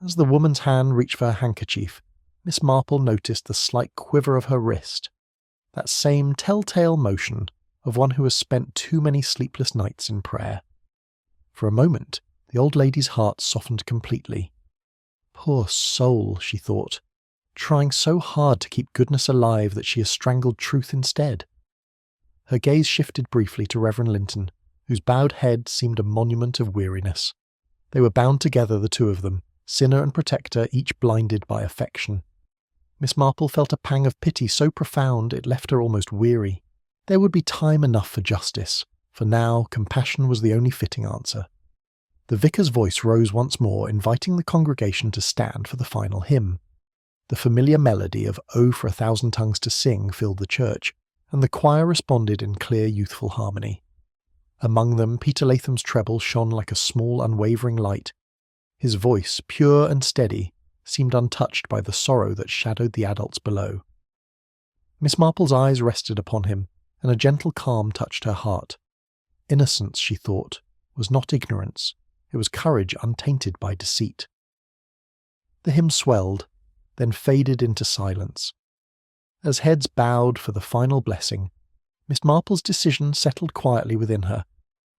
As the woman's hand reached for her handkerchief, Miss Marple noticed the slight quiver of her wrist, that same telltale motion of one who has spent too many sleepless nights in prayer. For a moment, the old lady's heart softened completely. Poor soul, she thought, trying so hard to keep goodness alive that she has strangled truth instead. Her gaze shifted briefly to Reverend Linton, whose bowed head seemed a monument of weariness. They were bound together, the two of them, sinner and protector, each blinded by affection. Miss Marple felt a pang of pity so profound it left her almost weary. There would be time enough for justice, for now compassion was the only fitting answer. The vicar's voice rose once more, inviting the congregation to stand for the final hymn. The familiar melody of "Oh, for a Thousand Tongues to Sing" filled the church, and the choir responded in clear youthful harmony. Among them, Peter Latham's treble shone like a small unwavering light. His voice, pure and steady, seemed untouched by the sorrow that shadowed the adults below. Miss Marple's eyes rested upon him, and a gentle calm touched her heart. Innocence, she thought, was not ignorance, it was courage untainted by deceit. The hymn swelled, then faded into silence. As heads bowed for the final blessing, Miss Marple's decision settled quietly within her.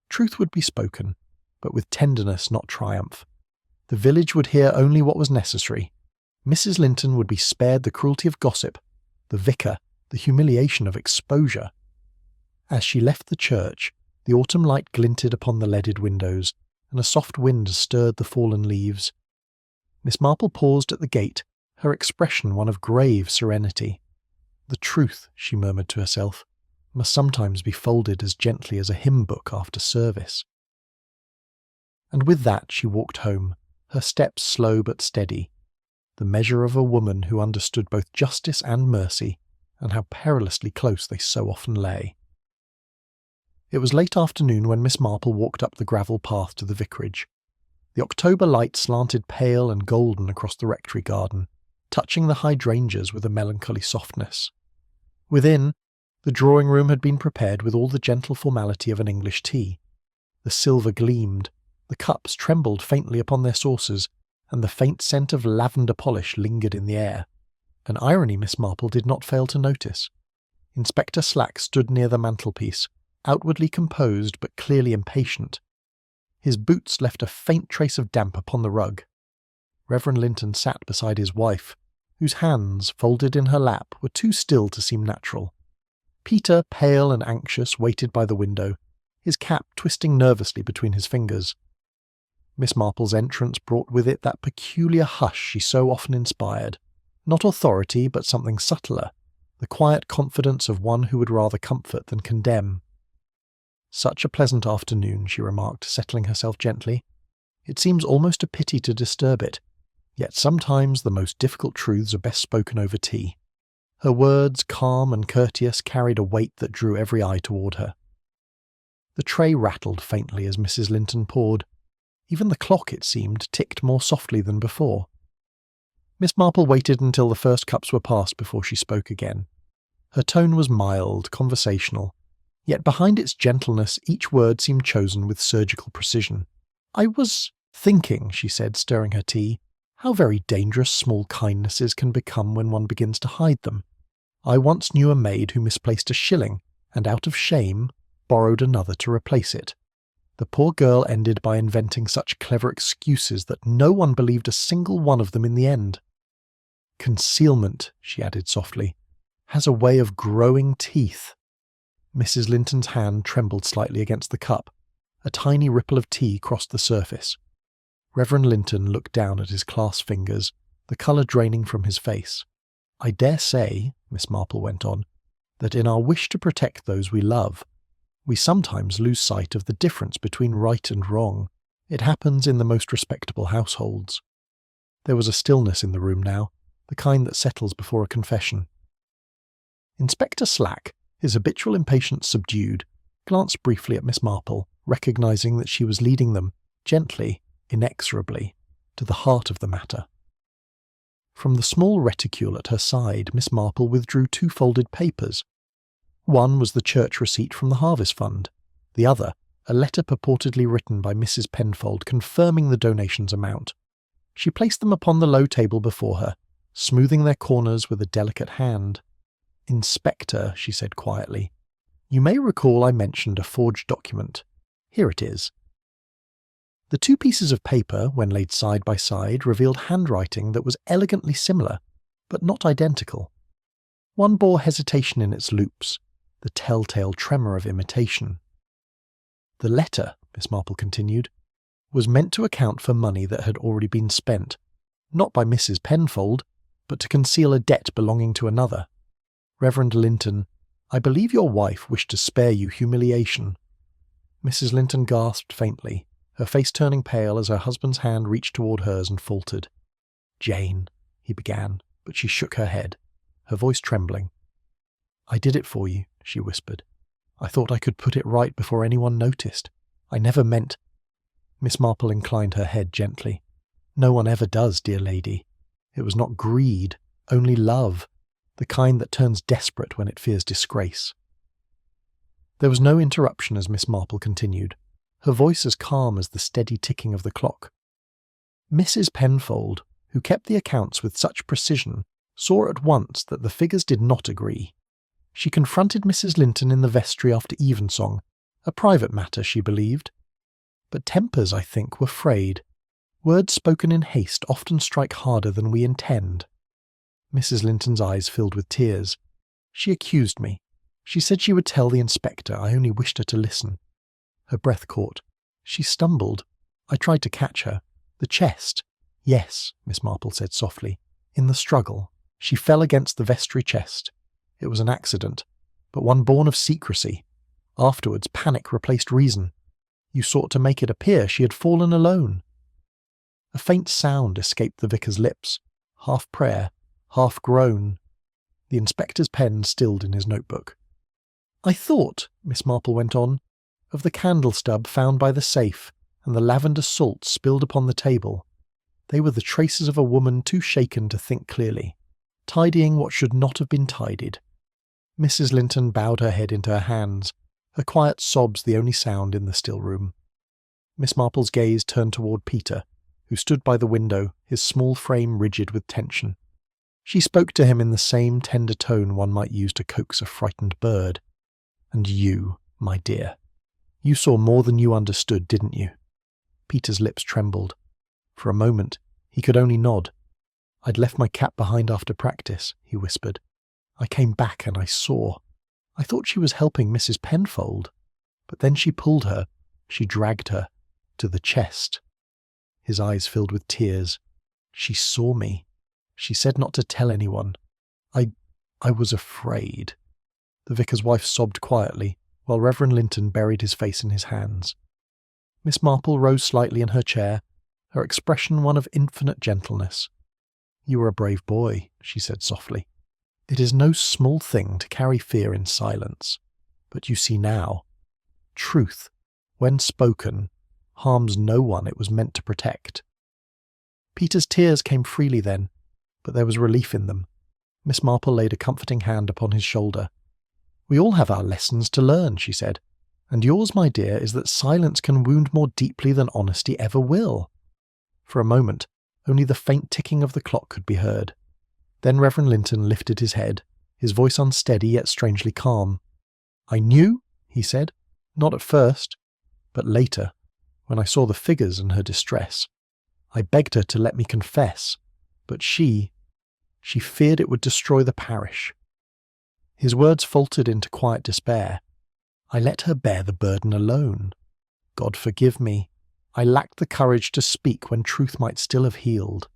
Truth would be spoken, but with tenderness, not triumph. The village would hear only what was necessary. Mrs. Linton would be spared the cruelty of gossip, the vicar, the humiliation of exposure. As she left the church, the autumn light glinted upon the leaded windows, and a soft wind stirred the fallen leaves. Miss Marple paused at the gate, her expression one of grave serenity. The truth, she murmured to herself, must sometimes be folded as gently as a hymn book after service. And with that she walked home, her steps slow but steady, the measure of a woman who understood both justice and mercy, and how perilously close they so often lay. It was late afternoon when Miss Marple walked up the gravel path to the vicarage. The October light slanted pale and golden across the rectory garden, touching the hydrangeas with a melancholy softness. Within, the drawing-room had been prepared with all the gentle formality of an English tea. The silver gleamed, the cups trembled faintly upon their saucers, and the faint scent of lavender polish lingered in the air. An irony Miss Marple did not fail to notice. Inspector Slack stood near the mantelpiece, outwardly composed but clearly impatient. His boots left a faint trace of damp upon the rug. Reverend Linton sat beside his wife, whose hands, folded in her lap, were too still to seem natural. Peter, pale and anxious, waited by the window, his cap twisting nervously between his fingers. Miss Marple's entrance brought with it that peculiar hush she so often inspired, not authority but something subtler, the quiet confidence of one who would rather comfort than condemn. "Such a pleasant afternoon," she remarked, settling herself gently. "It seems almost a pity to disturb it, yet sometimes the most difficult truths are best spoken over tea." Her words, calm and courteous, carried a weight that drew every eye toward her. The tray rattled faintly as Mrs. Linton poured. Even the clock, it seemed, ticked more softly than before. Miss Marple waited until the first cups were passed before she spoke again. Her tone was mild, conversational, yet behind its gentleness each word seemed chosen with surgical precision. "I was thinking," she said, stirring her tea, "how very dangerous small kindnesses can become when one begins to hide them. I once knew a maid who misplaced a shilling, and out of shame borrowed another to replace it. The poor girl ended by inventing such clever excuses that no one believed a single one of them in the end. Concealment," she added softly, "has a way of growing teeth." Mrs. Linton's hand trembled slightly against the cup. A tiny ripple of tea crossed the surface. Reverend Linton looked down at his clasped fingers, the colour draining from his face. "I dare say," Miss Marple went on, "that in our wish to protect those we love, we sometimes lose sight of the difference between right and wrong. It happens in the most respectable households." There was a stillness in the room now, the kind that settles before a confession. Inspector Slack, his habitual impatience subdued, glanced briefly at Miss Marple, recognising that she was leading them, gently, inexorably, to the heart of the matter. From the small reticule at her side, Miss Marple withdrew 2 folded papers. One was the church receipt from the Harvest Fund, the other a letter purportedly written by Mrs. Penfold confirming the donation's amount. She placed them upon the low table before her, smoothing their corners with a delicate hand. "Inspector," she said quietly, "you may recall I mentioned a forged document. Here it is." The 2 pieces of paper, when laid side by side, revealed handwriting that was elegantly similar, but not identical. One bore hesitation in its loops, the telltale tremor of imitation. "The letter," Miss Marple continued, "was meant to account for money that had already been spent, not by Mrs. Penfold, but to conceal a debt belonging to another. Reverend Linton, I believe your wife wished to spare you humiliation." Mrs. Linton gasped faintly, her face turning pale as her husband's hand reached toward hers and faltered. "Jane," he began, but she shook her head, her voice trembling. "I did it for you," she whispered. "I thought I could put it right before anyone noticed. I never meant—" Miss Marple inclined her head gently. "No one ever does, dear lady. It was not greed, only love, the kind that turns desperate when it fears disgrace." There was no interruption as Miss Marple continued, her voice as calm as the steady ticking of the clock. "Mrs. Penfold, who kept the accounts with such precision, saw at once that the figures did not agree. She confronted Mrs. Linton in the vestry after evensong, a private matter, she believed. But tempers, I think, were frayed. Words spoken in haste often strike harder than we intend." Mrs. Linton's eyes filled with tears. "She accused me. She said she would tell the inspector. I only wished her to listen." Her breath caught. She stumbled. I tried to catch her. "The chest." "Yes," Miss Marple said softly. "In the struggle, she fell against the vestry chest. It was an accident, but one born of secrecy. Afterwards, panic replaced reason. You sought to make it appear she had fallen alone." A faint sound escaped the vicar's lips, half prayer, half groan. The inspector's pen stilled in his notebook. "I thought," Miss Marple went on, "of the candle stub found by the safe and the lavender salt spilled upon the table. They were the traces of a woman too shaken to think clearly, tidying what should not have been tidied." Mrs. Linton bowed her head into her hands, her quiet sobs the only sound in the still room. Miss Marple's gaze turned toward Peter, who stood by the window, his small frame rigid with tension. She spoke to him in the same tender tone one might use to coax a frightened bird. "And you, my dear, you saw more than you understood, didn't you?" Peter's lips trembled. For a moment, he could only nod. "I'd left my cap behind after practice," he whispered. "I came back and I saw. I thought she was helping Mrs. Penfold. But then she pulled her, she dragged her, to the chest." His eyes filled with tears. "She saw me. She said not to tell anyone. I was afraid." The vicar's wife sobbed quietly, while Reverend Linton buried his face in his hands. Miss Marple rose slightly in her chair, her expression one of infinite gentleness. "You are a brave boy," she said softly. "It is no small thing to carry fear in silence. But you see now, truth, when spoken, harms no one it was meant to protect." Peter's tears came freely then, but there was relief in them. Miss Marple laid a comforting hand upon his shoulder. "We all have our lessons to learn," she said, "and yours, my dear, is that silence can wound more deeply than honesty ever will." For a moment, only the faint ticking of the clock could be heard. Then Reverend Linton lifted his head, his voice unsteady yet strangely calm. "I knew," he said, "not at first, but later, when I saw the figures and her distress. I begged her to let me confess, but she feared it would destroy the parish." His words faltered into quiet despair. "I let her bear the burden alone. God forgive me. I lacked the courage to speak when truth might still have healed."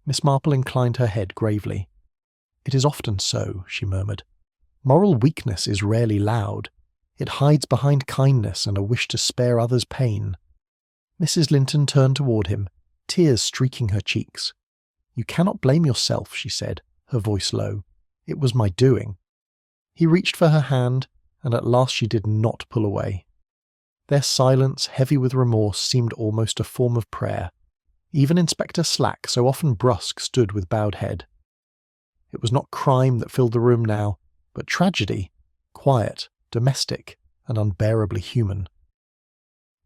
Miss Marple inclined her head gravely. "It is often so," she murmured. "Moral weakness is rarely loud. It hides behind kindness and a wish to spare others pain." Mrs. Linton turned toward him, tears streaking her cheeks. "You cannot blame yourself," she said, her voice low. "It was my doing." He reached for her hand, and at last she did not pull away. Their silence, heavy with remorse, seemed almost a form of prayer. Even Inspector Slack, so often brusque, stood with bowed head. It was not crime that filled the room now, but tragedy, quiet, domestic, and unbearably human.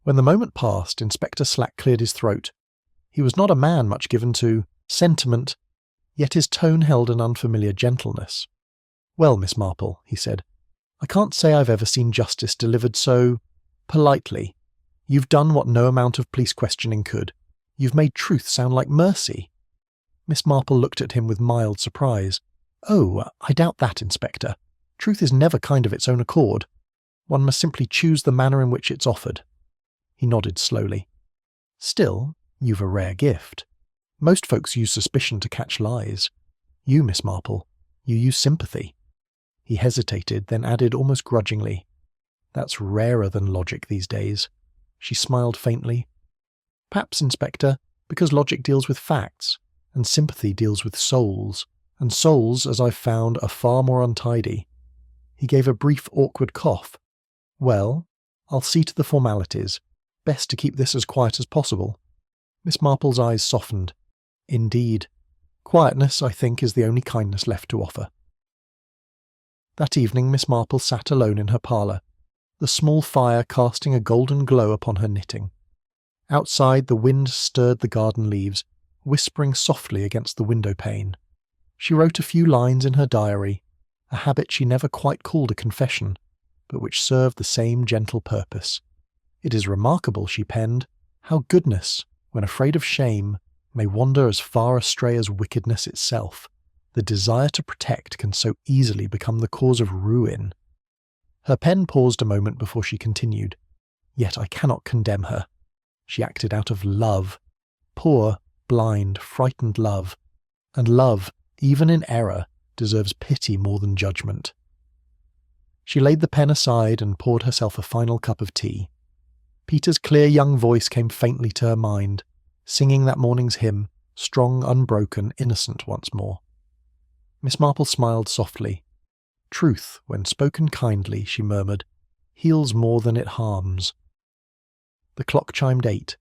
When the moment passed, Inspector Slack cleared his throat. He was not a man much given to sentiment, yet his tone held an unfamiliar gentleness. "Well, Miss Marple," he said, "I can't say I've ever seen justice delivered so politely. You've done what no amount of police questioning could. You've made truth sound like mercy." Miss Marple looked at him with mild surprise. "Oh, I doubt that, Inspector. Truth is never kind of its own accord. One must simply choose the manner in which it's offered." He nodded slowly. "Still, you've a rare gift. Most folks use suspicion to catch lies. You, Miss Marple, you use sympathy." He hesitated, then added almost grudgingly, "That's rarer than logic these days." She smiled faintly. "Perhaps, Inspector, because logic deals with facts, and sympathy deals with souls, and souls, as I've found, are far more untidy." He gave a brief, awkward cough. "Well, I'll see to the formalities. Best to keep this as quiet as possible." Miss Marple's eyes softened. "Indeed. Quietness, I think, is the only kindness left to offer." That evening Miss Marple sat alone in her parlour, the small fire casting a golden glow upon her knitting. Outside, the wind stirred the garden leaves, whispering softly against the window-pane. She wrote a few lines in her diary, a habit she never quite called a confession, but which served the same gentle purpose. "It is remarkable," she penned, "how goodness, when afraid of shame, may wander as far astray as wickedness itself. The desire to protect can so easily become the cause of ruin." Her pen paused a moment before she continued. "Yet I cannot condemn her. She acted out of love. Poor, blind, frightened love. And love, even in error, deserves pity more than judgment." She laid the pen aside and poured herself a final cup of tea. Peter's clear young voice came faintly to her mind, singing that morning's hymn, strong, unbroken, innocent once more. Miss Marple smiled softly. "Truth, when spoken kindly," she murmured, "heals more than it harms." The clock chimed 8.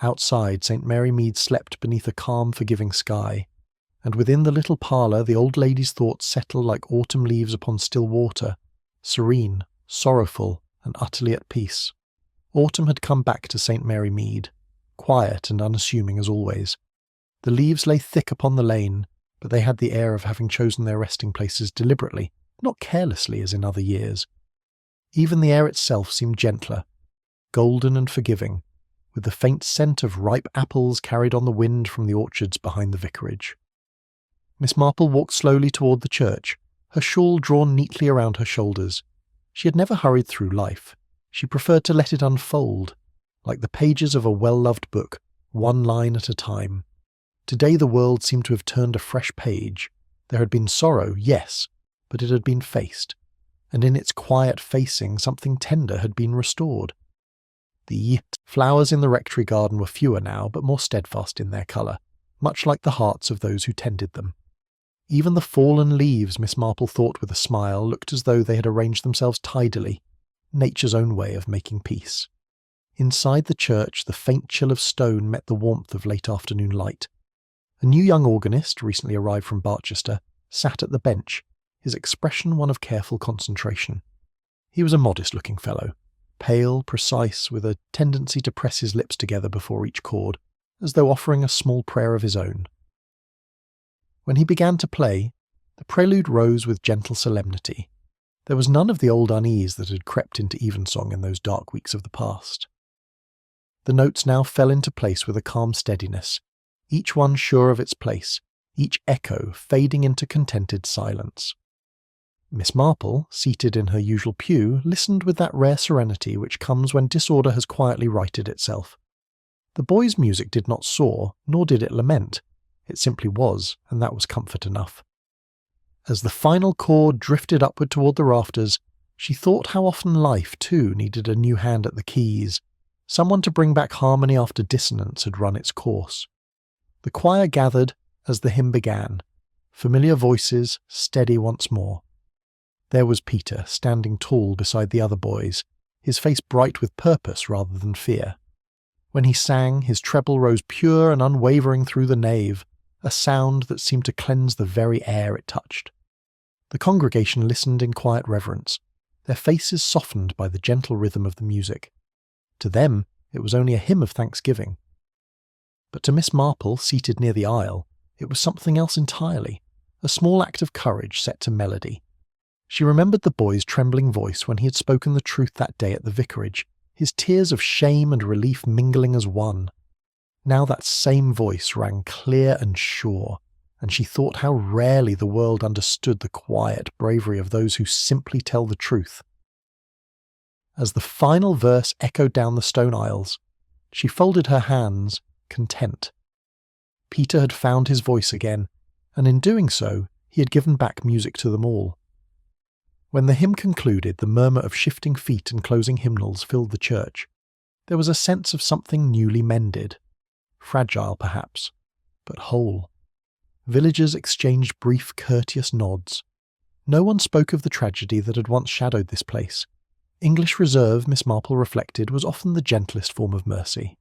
Outside, St. Mary Mead slept beneath a calm, forgiving sky, and within the little parlour the old lady's thoughts settled like autumn leaves upon still water, serene, sorrowful, and utterly at peace. Autumn had come back to St. Mary Mead, quiet and unassuming as always. The leaves lay thick upon the lane, but they had the air of having chosen their resting places deliberately, not carelessly as in other years. Even the air itself seemed gentler, golden and forgiving, with the faint scent of ripe apples carried on the wind from the orchards behind the vicarage. Miss Marple walked slowly toward the church, her shawl drawn neatly around her shoulders. She had never hurried through life. She preferred to let it unfold, like the pages of a well-loved book, one line at a time. Today the world seemed to have turned a fresh page, There had been sorrow, yes, but it had been faced, and in its quiet facing something tender had been restored. The flowers in the rectory garden were fewer now, but more steadfast in their colour, much like the hearts of those who tended them. Even the fallen leaves, Miss Marple thought with a smile, looked as though they had arranged themselves tidily, nature's own way of making peace. Inside the church, the faint chill of stone met the warmth of late afternoon light. A new young organist, recently arrived from Barchester, sat at the bench, his expression one of careful concentration. He was a modest-looking fellow, pale, precise, with a tendency to press his lips together before each chord, as though offering a small prayer of his own. When he began to play, the prelude rose with gentle solemnity. There was none of the old unease that had crept into evensong in those dark weeks of the past. The notes now fell into place with a calm steadiness, each one sure of its place, each echo fading into contented silence. Miss Marple, seated in her usual pew, listened with that rare serenity which comes when disorder has quietly righted itself. The boys' music did not soar, nor did it lament. It simply was, and that was comfort enough. As the final chord drifted upward toward the rafters, she thought how often life, too, needed a new hand at the keys, someone to bring back harmony after dissonance had run its course. The choir gathered as the hymn began, familiar voices, steady once more. There was Peter, standing tall beside the other boys, his face bright with purpose rather than fear. When he sang, his treble rose pure and unwavering through the nave, a sound that seemed to cleanse the very air it touched. The congregation listened in quiet reverence, their faces softened by the gentle rhythm of the music. To them, it was only a hymn of thanksgiving. But to Miss Marple, seated near the aisle, it was something else entirely, a small act of courage set to melody. She remembered the boy's trembling voice when he had spoken the truth that day at the vicarage, his tears of shame and relief mingling as one. Now that same voice rang clear and sure, and she thought how rarely the world understood the quiet bravery of those who simply tell the truth. As the final verse echoed down the stone aisles, she folded her hands, content. Peter had found his voice again, and in doing so, he had given back music to them all. When the hymn concluded, the murmur of shifting feet and closing hymnals filled the church. There was a sense of something newly mended. Fragile, perhaps, but whole. Villagers exchanged brief, courteous nods. No one spoke of the tragedy that had once shadowed this place. English reserve, Miss Marple reflected, was often the gentlest form of mercy.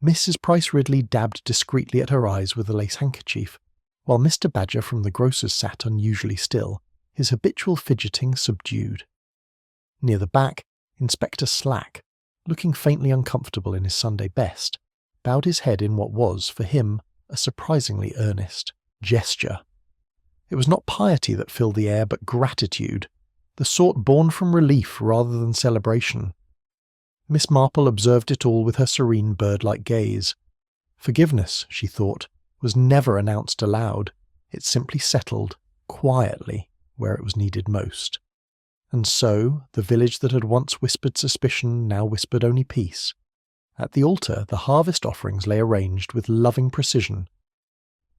Mrs. Price Ridley dabbed discreetly at her eyes with a lace handkerchief, while Mr. Badger from the grocer's sat unusually still, his habitual fidgeting subdued. Near the back, Inspector Slack, looking faintly uncomfortable in his Sunday best, bowed his head in what was, for him, a surprisingly earnest gesture. It was not piety that filled the air, but gratitude, the sort born from relief rather than celebration. Miss Marple observed it all with her serene bird-like gaze. Forgiveness, she thought, was never announced aloud. It simply settled, quietly, where it was needed most. And so, the village that had once whispered suspicion now whispered only peace. At the altar, the harvest offerings lay arranged with loving precision.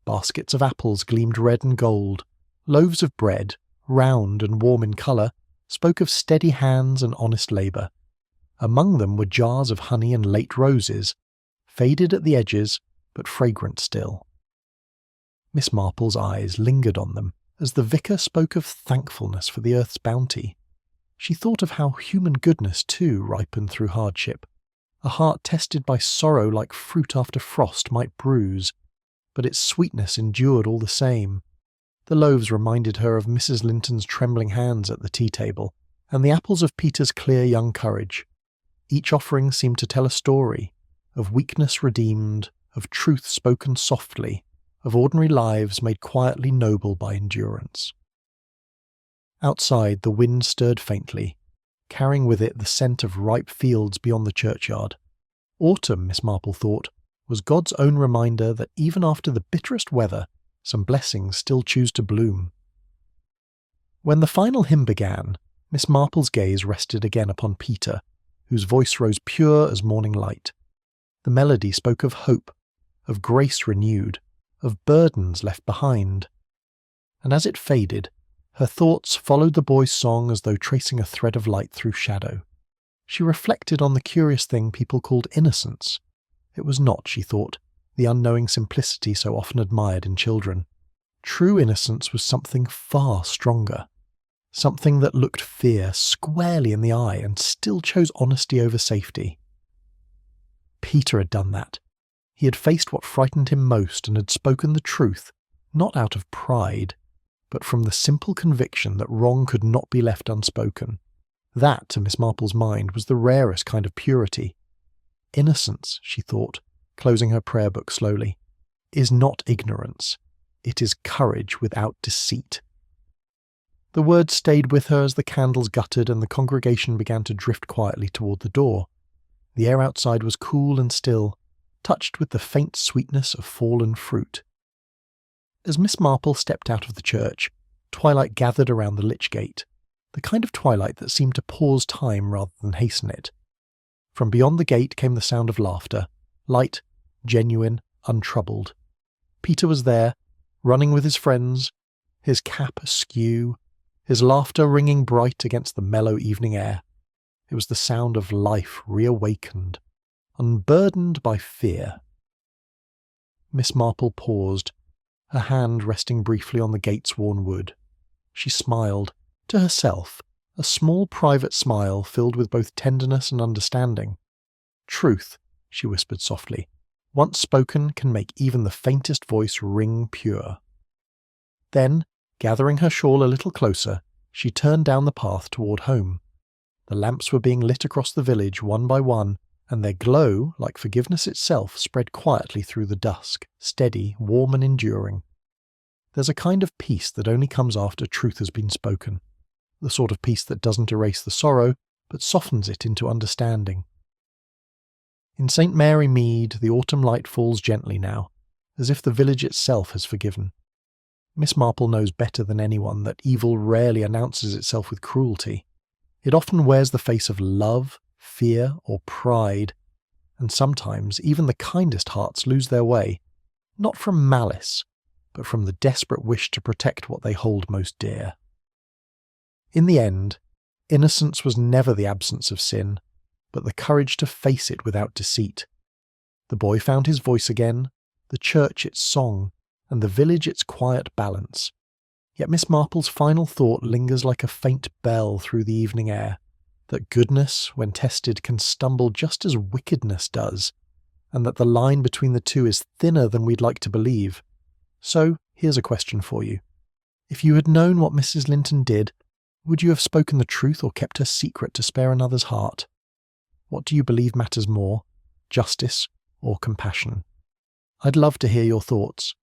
Baskets of apples gleamed red and gold. Loaves of bread, round and warm in colour, spoke of steady hands and honest labour. Among them were jars of honey and late roses, faded at the edges, but fragrant still. Miss Marple's eyes lingered on them as the vicar spoke of thankfulness for the earth's bounty. She thought of how human goodness, too, ripened through hardship. A heart tested by sorrow like fruit after frost might bruise, but its sweetness endured all the same. The loaves reminded her of Mrs. Linton's trembling hands at the tea-table, and the apples of Peter's clear young courage. Each offering seemed to tell a story, of weakness redeemed, of truth spoken softly, of ordinary lives made quietly noble by endurance. Outside, the wind stirred faintly, carrying with it the scent of ripe fields beyond the churchyard. Autumn, Miss Marple thought, was God's own reminder that even after the bitterest weather, some blessings still choose to bloom. When the final hymn began, Miss Marple's gaze rested again upon Peter, whose voice rose pure as morning light. The melody spoke of hope, of grace renewed, of burdens left behind. and as it faded, her thoughts followed the boy's song as though tracing a thread of light through shadow. She reflected on the curious thing people called innocence. It was not, she thought, the unknowing simplicity so often admired in children. True innocence was something far stronger. Something that looked fear squarely in the eye and still chose honesty over safety. Peter had done that. He had faced what frightened him most and had spoken the truth, not out of pride, but from the simple conviction that wrong could not be left unspoken. That, to Miss Marple's mind, was the rarest kind of purity. Innocence, she thought, closing her prayer book slowly, is not ignorance. It is courage without deceit. The words stayed with her as the candles guttered and the congregation began to drift quietly toward the door. The air outside was cool and still, touched with the faint sweetness of fallen fruit. As Miss Marple stepped out of the church, twilight gathered around the lich gate, the kind of twilight that seemed to pause time rather than hasten it. From beyond the gate came the sound of laughter, light, genuine, untroubled. Peter was there, running with his friends, his cap askew, his laughter ringing bright against the mellow evening air. It was the sound of life reawakened, unburdened by fear. Miss Marple paused, her hand resting briefly on the gate's worn wood. She smiled, to herself, a small private smile filled with both tenderness and understanding. Truth, she whispered softly, once spoken can make even the faintest voice ring pure. Then, gathering her shawl a little closer, she turned down the path toward home. The lamps were being lit across the village one by one, and their glow, like forgiveness itself, spread quietly through the dusk, steady, warm and enduring. There's a kind of peace that only comes after truth has been spoken, the sort of peace that doesn't erase the sorrow, but softens it into understanding. In St. Mary Mead, the autumn light falls gently now, as if the village itself has forgiven. Miss Marple knows better than anyone that evil rarely announces itself with cruelty. It often wears the face of love, fear, or pride, and sometimes even the kindest hearts lose their way, not from malice, but from the desperate wish to protect what they hold most dear. In the end, innocence was never the absence of sin, but the courage to face it without deceit. The boy found his voice again, the church its song, and the village its quiet balance. Yet Miss Marple's final thought lingers like a faint bell through the evening air, that goodness, when tested, can stumble just as wickedness does, and that the line between the two is thinner than we'd like to believe. So, here's a question for you. If you had known what Mrs. Linton did, would you have spoken the truth or kept her secret to spare another's heart? What do you believe matters more, justice or compassion? I'd love to hear your thoughts.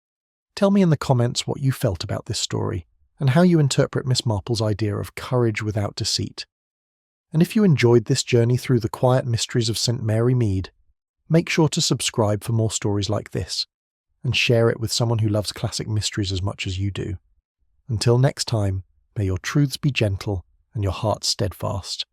Tell me in the comments what you felt about this story, and how you interpret Miss Marple's idea of courage without deceit. And if you enjoyed this journey through the quiet mysteries of St. Mary Mead, make sure to subscribe for more stories like this, and share it with someone who loves classic mysteries as much as you do. Until next time, may your truths be gentle and your hearts steadfast.